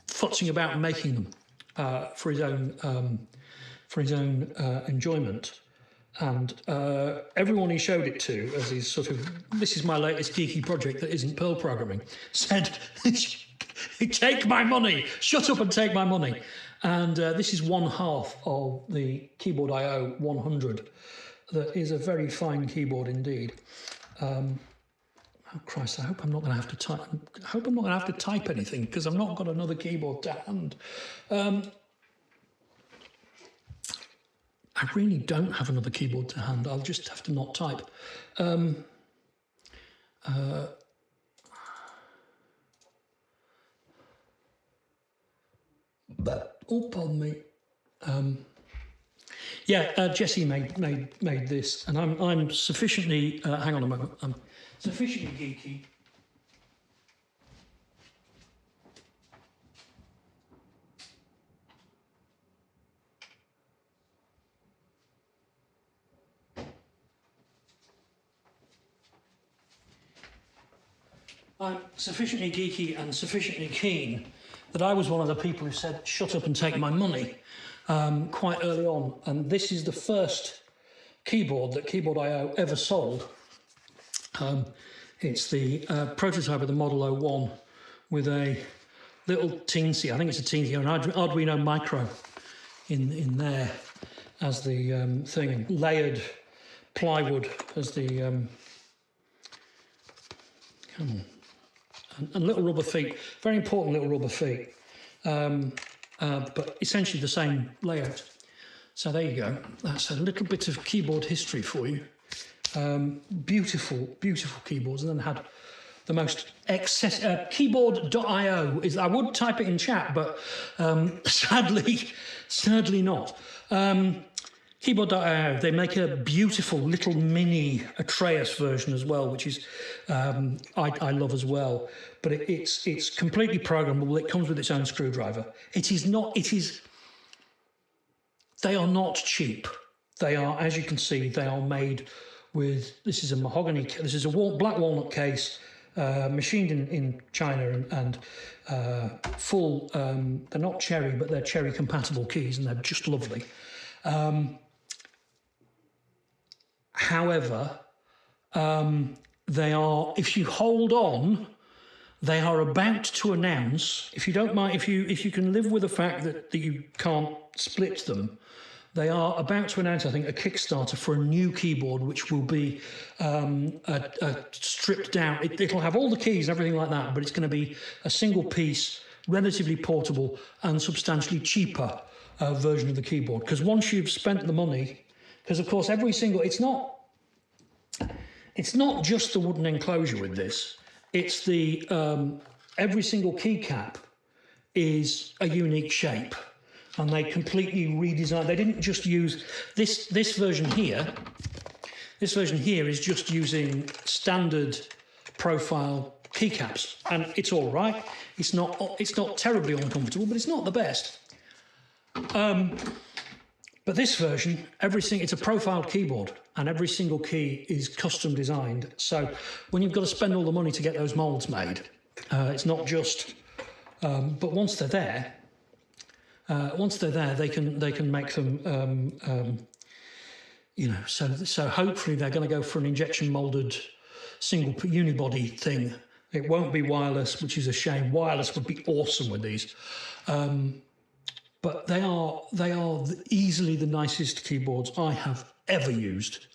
A: futzing about and making them for his own enjoyment. And everyone he showed it to, as his sort of, this is my latest geeky project that isn't Perl programming, said, take my money, shut up and take my money. And this is one half of the Keyboard IO 100. That is a very fine keyboard indeed. Oh Christ, I hope I'm not going to have to type. I hope I'm not going to have to type anything because I've not got another keyboard to hand. I really don't have another keyboard to hand. I'll just have to not type. But oh, pardon me. Yeah, Jesse made this, and I'm sufficiently. Hang on a moment. I'm sufficiently geeky. I'm sufficiently geeky and sufficiently keen that I was one of the people who said, shut up and take my money, quite early on. And this is the first keyboard that Keyboard.io ever sold. It's the prototype of the Model 01 with a little teensy, I think it's a teensy, an Arduino Micro in there as the thing, and layered plywood as the, come on, and little rubber feet, very important little rubber feet, but essentially the same layout. So there you go, that's a little bit of keyboard history for you. Beautiful, beautiful keyboards, and then had the most Keyboard.io is. I would type it in chat, but sadly not. Keyboard.io, they make a beautiful little mini Atreus version as well, which is I love as well. But it's completely programmable. It comes with its own screwdriver. It is not. It is. They are not cheap. They are, as you can see, they are made with. This is a mahogany. This is a black walnut case. Machined in China and full, they're not cherry, but they're cherry compatible keys, and they're just lovely. However, they are, if you hold on, they are about to announce, if you don't mind, if you can live with the fact that you can't split them, they are about to announce, I think, a Kickstarter for a new keyboard, which will be stripped down. It'll have all the keys and everything like that, but it's going to be a single piece, relatively portable and substantially cheaper version of the keyboard. Because once you've spent the money, because of course every single, it's not just the wooden enclosure with this. It's the every single keycap is a unique shape. And they completely redesigned. They didn't just use this version here. This version here is just using standard profile keycaps, and it's all right. It's not terribly uncomfortable, but it's not the best. But this version, it's a profiled keyboard, and every single key is custom designed. So when you've got to spend all the money to get those molds made, it's not just. But once they're there. They can make them, you know. So hopefully they're going to go for an injection molded single unibody thing. It won't be wireless, which is a shame. Wireless would be awesome with these, but they are easily the nicest keyboards I have ever used,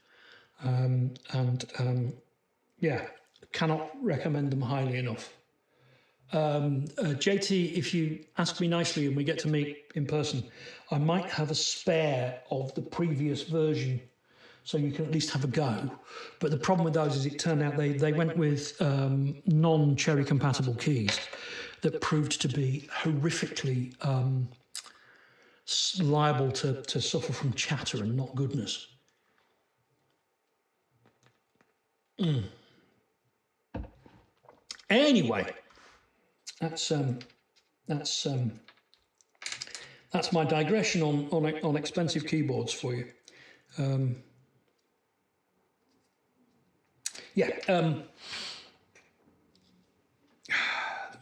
A: yeah, cannot recommend them highly enough. JT, if you ask me nicely and we get to meet in person, I might have a spare of the previous version, so you can at least have a go. But the problem with those is it turned out they went with non-cherry compatible keys that proved to be horrifically liable to suffer from chatter and not goodness. Anyway. That's my digression on expensive keyboards for you.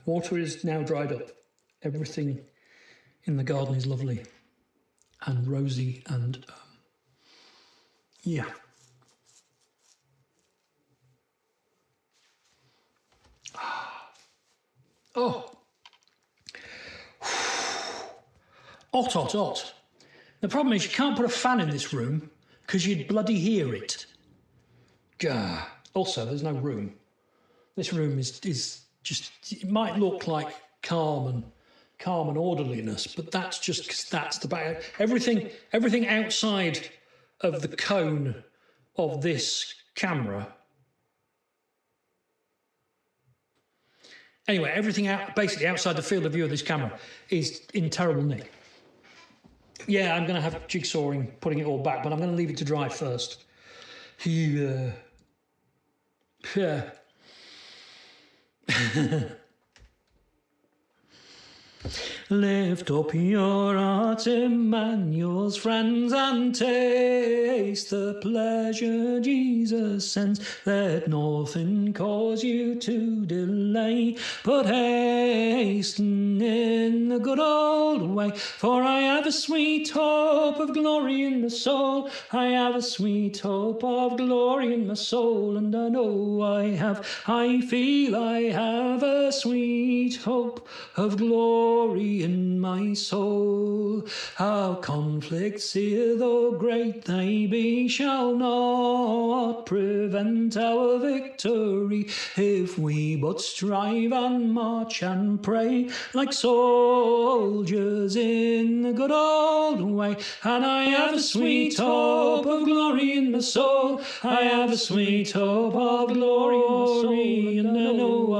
A: Water is now dried up. Everything in the garden is lovely and rosy and yeah. Oh, hot. The problem is you can't put a fan in this room because you'd bloody hear it. Gah. Also, there's no room. This room is just, it might look like calm and orderliness, but that's just because that's the back. Everything outside of the cone of this camera. Anyway, everything basically outside the field of view of this camera is in terrible nick. Yeah, I'm going to have jigsawing, putting it all back, but I'm going to leave it to dry first. Yeah. Lift up your heart, Emmanuel's friends, and taste the pleasure Jesus sends. Let nothing cause you to delay, but hasten in the good old way. For I have a sweet hope of glory in the soul. I have a sweet hope of glory in my soul, and I know I feel I have a sweet hope of glory in my soul. Our conflicts here, though great they be, shall not prevent our victory, if we but strive and march and pray like soldiers in the good old way. And I have a sweet hope of glory in my soul. I have a sweet hope of glory in my soul, and I know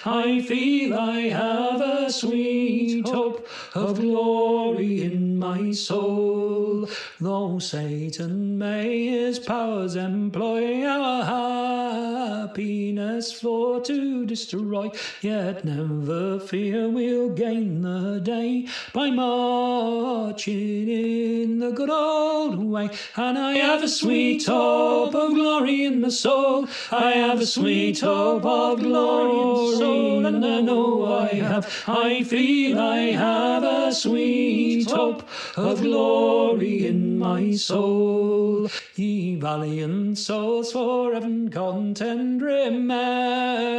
A: I feel I have a sweet hope of glory in my soul. Though Satan may his powers employ our happiness for to destroy, yet never fear, we'll gain the day by marching in the good old way. And I have a sweet hope of glory in my soul. I have a sweet hope of glory in my soul, and I know I feel I have a sweet hope of glory in my soul. Ye valiant souls, for heaven contend, remember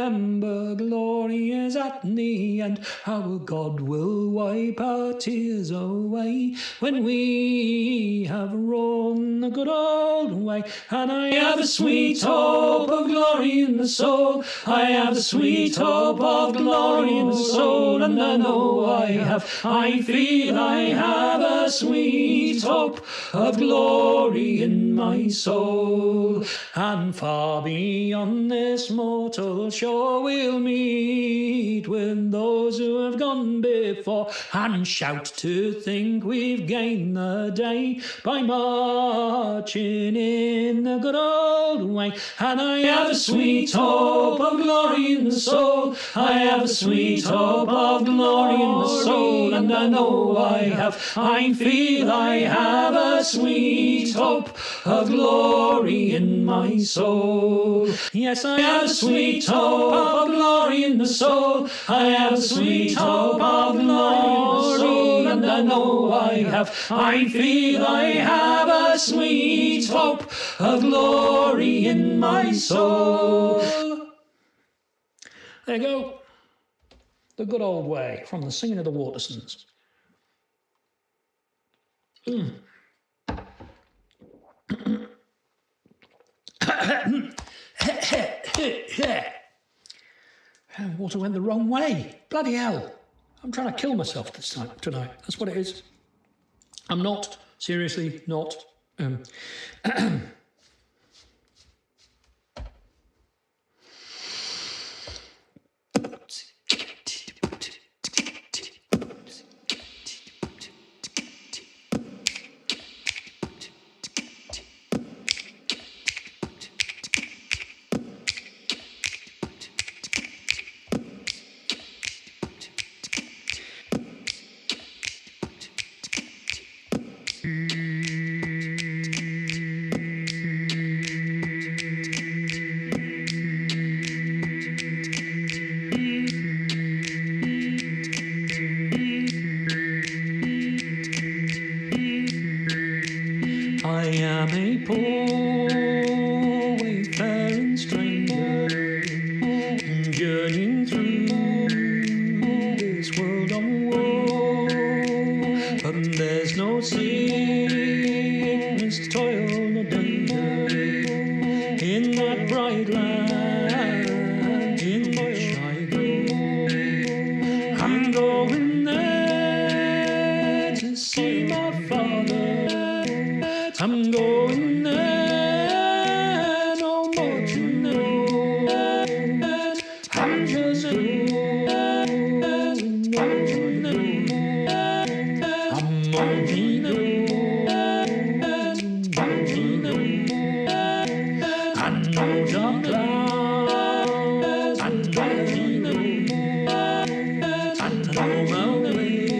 A: glory is at the end. Our God will wipe our tears away when we have run the good old way. And I have a sweet hope of glory in the soul. I have a sweet hope of glory in the soul, and I know I feel I have a sweet hope of glory in my soul. And far beyond this mortal shore we'll meet with those who have gone before, and shout to think we've gained the day by marching in the good old way. And I have a sweet hope of glory in the soul. I have a sweet hope of glory in the soul, and I know I feel I have a sweet hope of glory in my soul. Yes, I have a sweet hope of glory in the soul. I have a sweet hope of glory in the soul, and I know I feel I have a sweet hope of glory in my soul. There you go. The good old way, from the singing of the Watersons. Water went the wrong way. Bloody hell. I'm trying to kill myself this time tonight. That's what it is. I'm not. Seriously, not. I am a poor wayfaring stranger, journeying through this world of woe. But there's no sickness, toil, no danger in that bright land in which I go. I'm going there to see my Father. I'm going there, no more to know. I'm just going, I'm on I know the clouds, I know my way.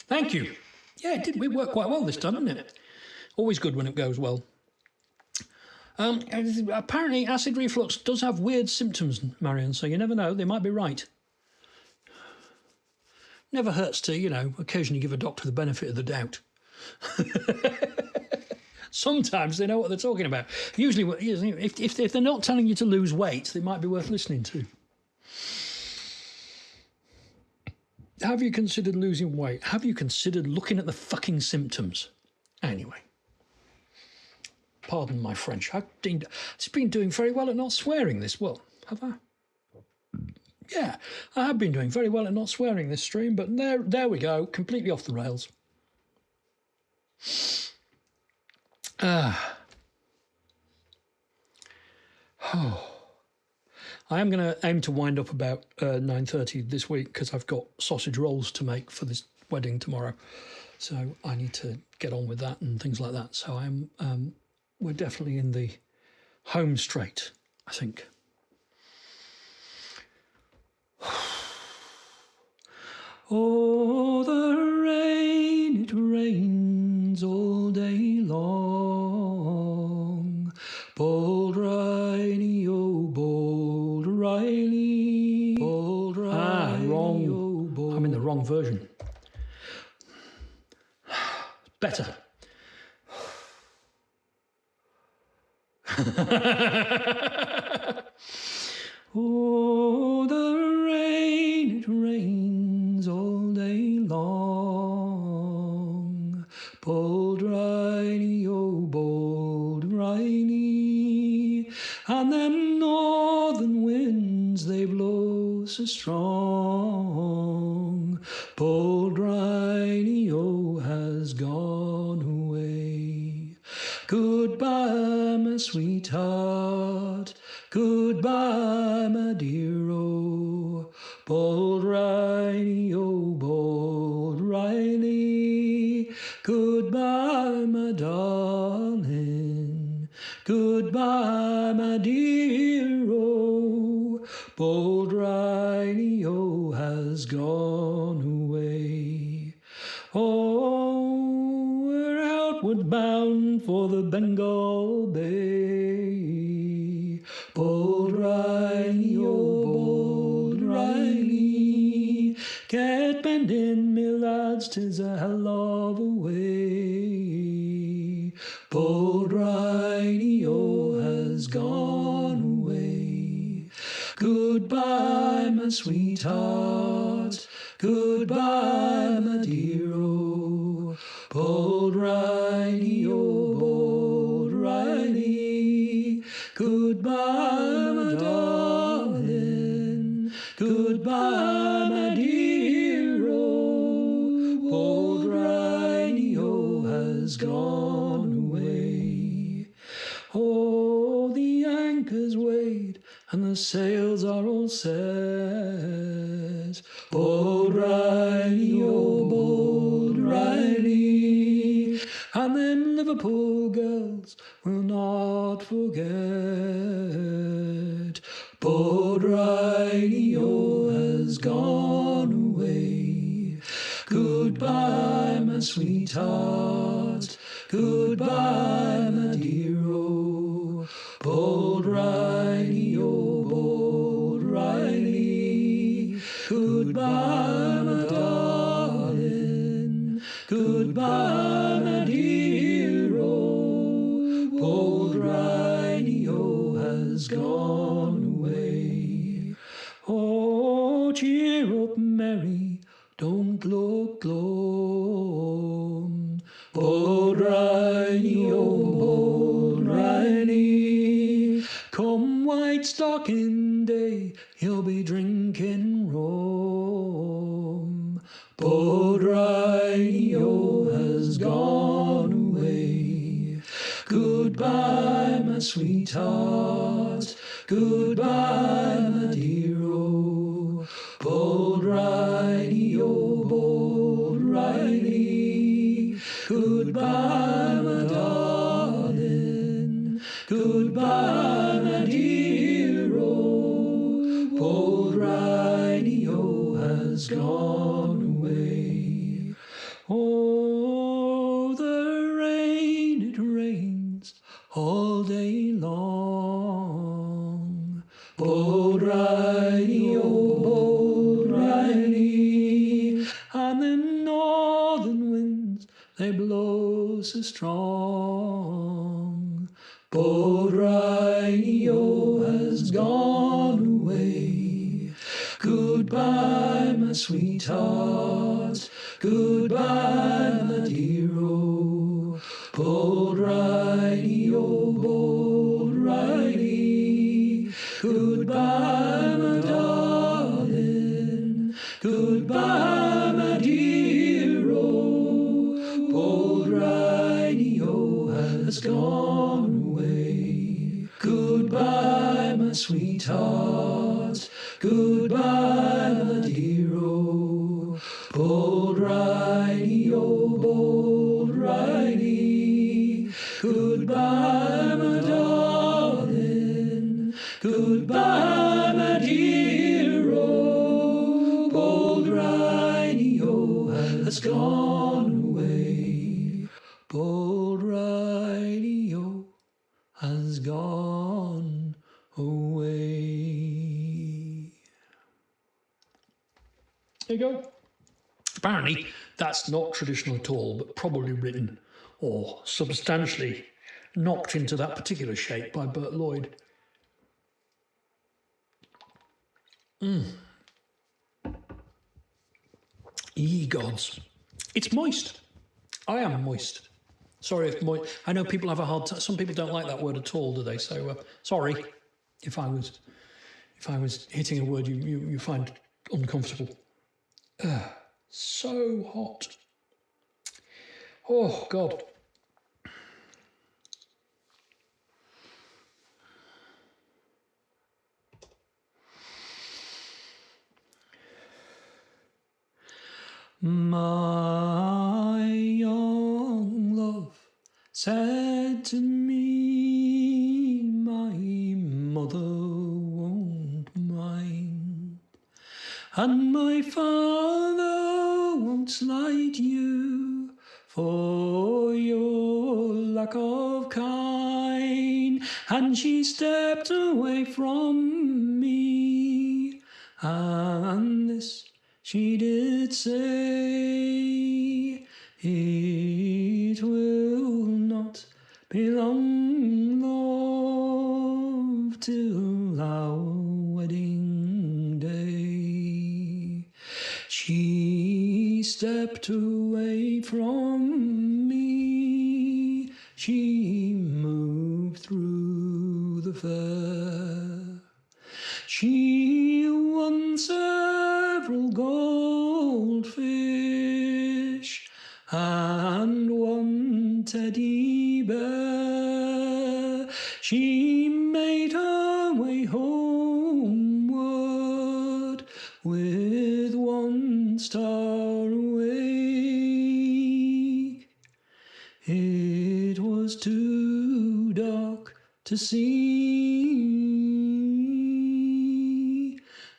A: Thank you. Yeah, it did. We worked quite well this time, didn't it? Always good when it goes well. Apparently, acid reflux does have weird symptoms, Marion, so you never know. They might be right. Never hurts to, you know, occasionally give a doctor the benefit of the doubt. Sometimes they know what they're talking about. Usually, if they're not telling you to lose weight, they might be worth listening to. Have you considered losing weight? Have you considered looking at the fucking symptoms? Anyway. Pardon my French. It's been doing very well at not swearing this. Well, have I? Yeah, I have been doing very well at not swearing this stream, but there we go. Completely off the rails. I am going to aim to wind up about 9:30 this week because I've got sausage rolls to make for this wedding tomorrow. So I need to get on with that and things like that. So we're definitely in the home straight, I think. Oh, the rain, it rains all day long. Bold Riley, oh, bold Riley. Bold Riley, wrong. Oh, bold. I'm in the wrong version. Better. Oh, the rain, it rains all day long. Bold Riley, oh, bold Riley. And them northern winds, they blow so strong. Bold Riley, oh, has gone away. Goodbye, my sweetheart. Goodbye, my dear, oh, bold Riley, oh, bold Riley. Goodbye, my darling. Goodbye, my dear, oh, bold Riley, oh, has gone away. Oh, we're outward bound for the Bengal Bay. Bold Riley. as 'tis a hell of a way. Bold Riney-O has gone away. Goodbye, my sweetheart, goodbye, my dear-o. Bold Riney-O, bold Riney, goodbye, my darling, goodbye, my dear-o. Bold Riney-O has gone away. Oh, the anchor's weighed and the sails are all set. Bold Riney-O, bold Riney, and them Liverpool girls will not forget. Bold Riney-O has gone away. Goodbye, my sweetheart, goodbye, my dear-o. Bold Riney-O, bold Riney, goodbye, my darling, goodbye, my dear-o. Bold Riney-O has gone away. Oh, cheer up, Mary, don't look glum. Bold Riney-O, bold Riney, come White Stocking Day, he'll be drinking rum. Bold Riney-O has gone away. Goodbye, my sweetheart, goodbye, my dear-o. Bold Riney-O, bold Riney, goodbye, my darling, goodbye, my dear-o. Bold Riney-O has gone away. Oh, the rain, it rains all day long. Bold Riney-O, bold Riney, and them northern winds, they blow so strong. Bold Riney-O has gone away. Goodbye, my sweetheart, goodbye, my dear-o. Bold Riney-O, bold Riney, goodbye, my darling, goodbye, my dear-o. Bold Riney-O has gone away. Goodbye, my sweetheart, goodbye, my dear-o. Bold Riney-O, bold Riney, goodbye, my darling, goodbye, my dear-o. Bold Riney-O has gone away. Bold Riney-O has gone away. There you go. Apparently, that's not traditional at all, but probably written or substantially knocked into that particular shape by Bert Lloyd. Ye gods. It's moist. I am moist. Sorry if moist. I know people have a hard time. Some people don't like that word at all, do they? So sorry if I was hitting a word you find uncomfortable. So hot. Oh God. My young love said to me, my mother won't mind, and my father won't slight you for your lack of kind. And she stepped away from me, and this she did say, it will not be long, love, till our wedding day. She stepped away from me, she moved through the fair. She won several goldfish and one teddy bear. She made her way homeward with one star awake. It was too dark to see,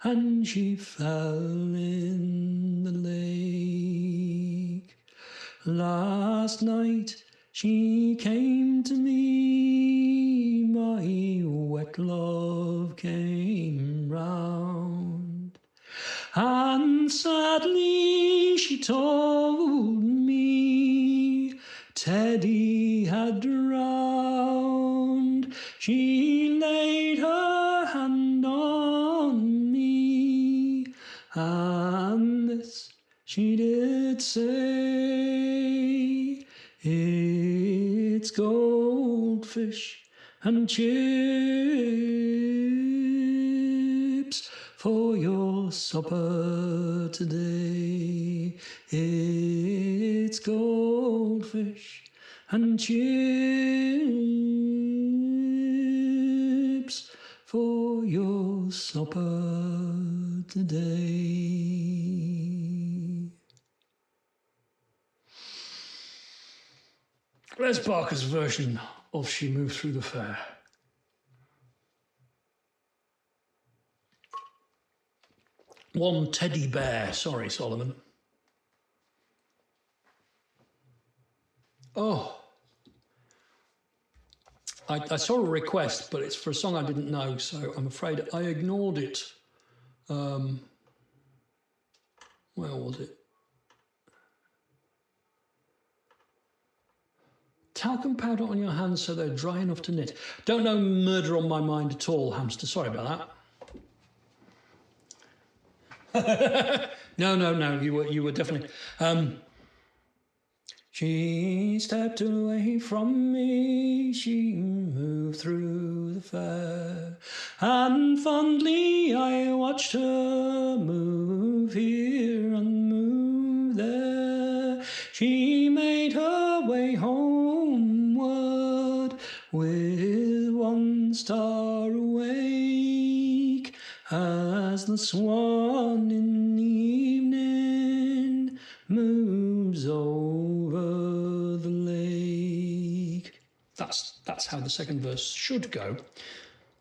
A: and she fell in the lake. Last night she came to me, my wet love came round, and sadly she told me Teddy had drowned. She laid her hand on me, and this she did say, it's goldfish and chips for your supper today. It's goldfish and chips for your supper today. Les Barker's version of She Moved Through the Fair. One teddy bear. Sorry, Solomon. Oh. I saw a request, but it's for a song I didn't know, so I'm afraid I ignored it. Where was it? Talcum powder on your hands so they're dry enough to knit. Don't know Murder on My Mind at all, hamster. Sorry about that. No. You were definitely. She stepped away from me, she moved through the fair, and fondly I watched her move here and move there. She made her way homeward with one star awake, as the swan in the evening moves over the lake. That's how the second verse should go.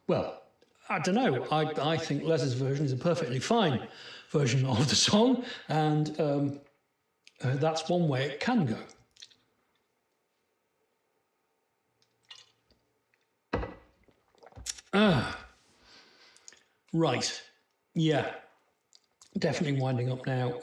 A: Well, I don't know. I think Les's version is a perfectly fine version of the song, and that's one way it can go. Right. Yeah. Definitely winding up now.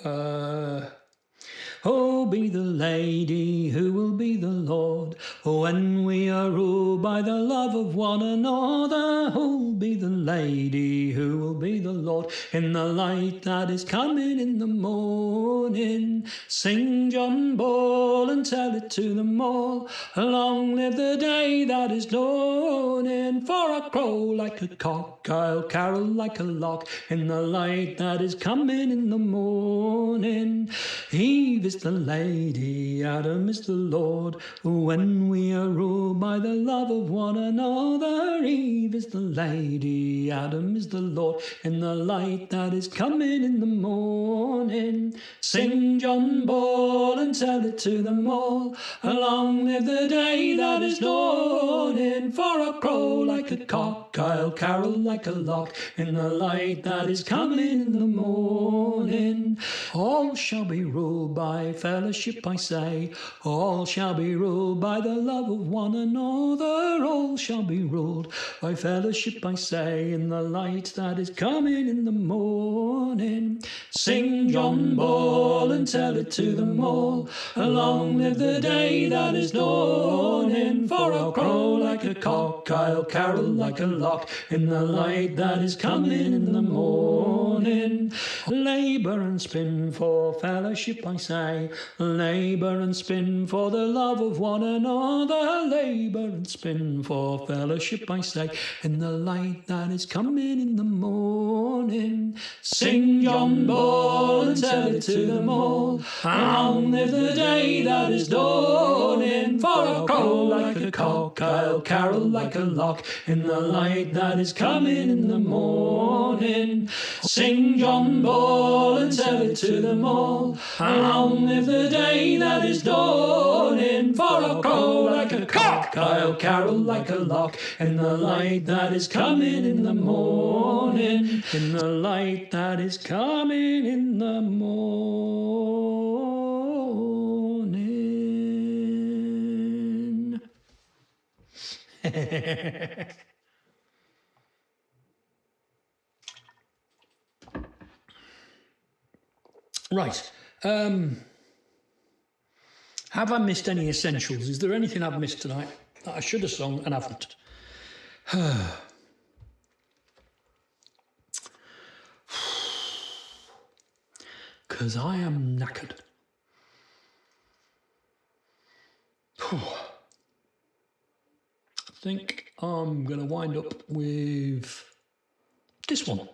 A: Oh, be the lady who will be the Lord, when we are ruled by the love of one another. Oh, be the lady who will be the Lord, in the light that is coming in the morning. Sing John Ball and tell it to them all. Long live the day that is dawning. For I crow like a cock, I'll carol like a lark, in the light that is coming in the morning. Eve is the lady, Adam is the Lord, when we are ruled by the love of one another. Eve is the lady, Adam is the Lord, in the light that is coming in the morning. Sing John Ball and tell it to them all. Long live the day that is dawning. For I crow like a cock, I'll carol like a lark, in the light that is coming in the morning. All shall be ruled by by fellowship, I say. All shall be ruled by the love of one another. All shall be ruled by fellowship, I say. In the light that is coming in the morning, sing John Ball and tell it to them all. Long live the day that is dawning. For I'll crow like a cock, I'll carol like a lark, in the light that is coming in the morning. Labour and spin for fellowship, I say. Labour and spin for the love of one another. Labour and spin for fellowship, I say. In the light that is coming in the morning, sing John Ball and tell it to them all. Long live the day that is dawning. For I'll crow like a cock, I'll carol like a lark, in the light that is coming in the morning. Sing John Ball and tell it to them all. Long live the day that is dawning. For I'll crow like a cock, I'll carol like a lark, in the light that is coming in the morning. In the light that is coming in the morning. Right. Have I missed any essentials? Is there anything I've missed tonight that I should have sung and haven't? Because I am knackered. I think I'm going to wind up with this one.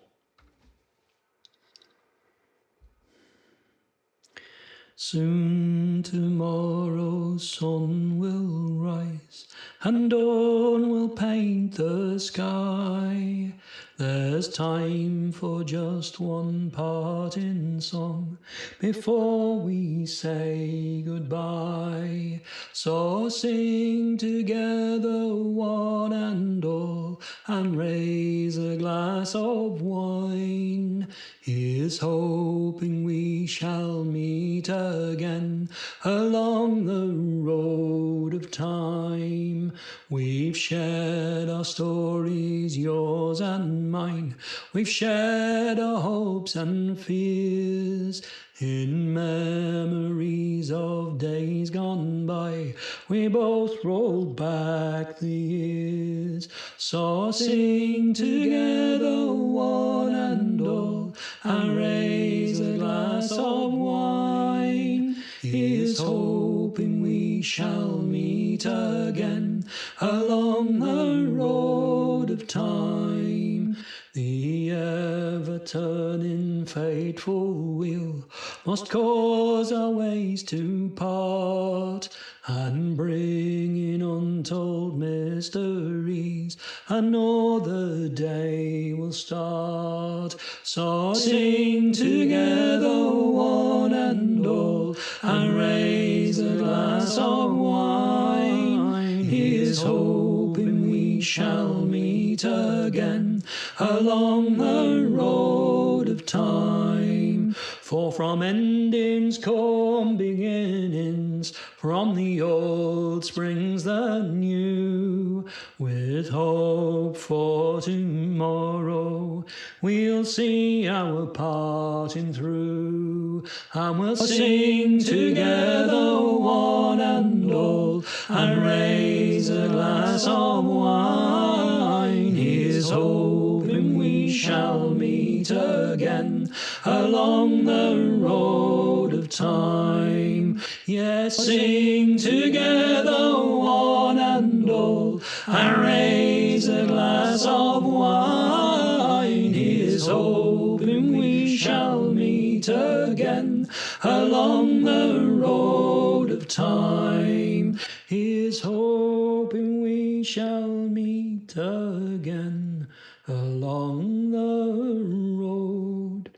A: Soon tomorrow's sun will rise and dawn will paint the sky. There's time for just one parting song before we say goodbye. So sing together one and all and raise a glass of wine. Here's hoping we shall meet again along the road of time. We've shared our stories, yours and mine. We've shared our hopes and fears. In memories of days gone by, we both rolled back the years. So sing together one and all and raise a glass of wine. Here's hoping we shall meet again along the road of time. The ever-turning fateful wheel must cause our ways to part, and bring in untold mysteries another day will start. So sing together one and all and raise a glass of wine. Here's hoping we shall meet again along the road of time. For from endings come beginnings, from the old springs the new. With hope for tomorrow, we'll see our parting through, and we'll sing together one and all and raise a glass of wine. Here's hoping we shall meet again along the road of time. Yes, sing together one and all and raise a glass of wine. Here's hoping we shall meet again along the road of time. Here's hoping we shall meet again along the road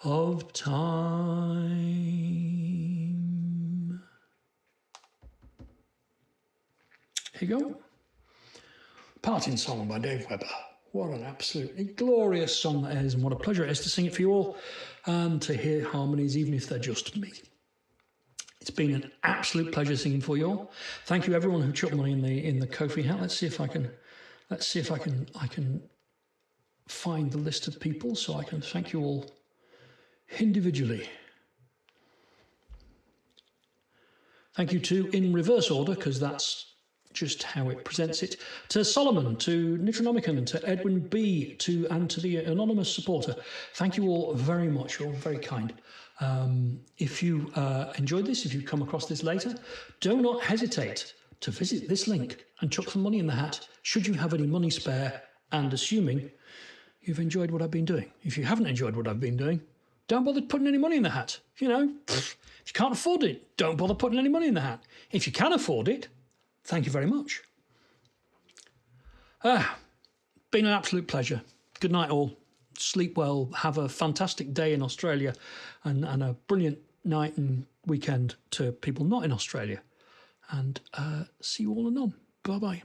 A: of time. Here you go. Parting Song by Dave Webber. What an absolutely glorious song that is, and what a pleasure it is to sing it for you all and to hear harmonies, even if they're just me. It's been an absolute pleasure singing for you all. Thank you everyone who chucked money in the Ko-fi hat. Let's see if I can find the list of people so I can thank you all individually. Thank you to, in reverse order, because that's just how it presents it, to Solomon, to Nitronomicon, to Edwin B, and to the anonymous supporter. Thank you all very much. You're very kind. If you enjoyed this, if you come across this later, do not hesitate to visit this link and chuck some money in the hat, should you have any money spare, and assuming you've enjoyed what I've been doing. If you haven't enjoyed what I've been doing, don't bother putting any money in the hat. You know, if you can't afford it, don't bother putting any money in the hat. If you can afford it, thank you very much. Been an absolute pleasure. Good night all. Sleep well. Have a fantastic day in Australia and a brilliant night and weekend to people not in Australia. And see you all anon. Bye-bye.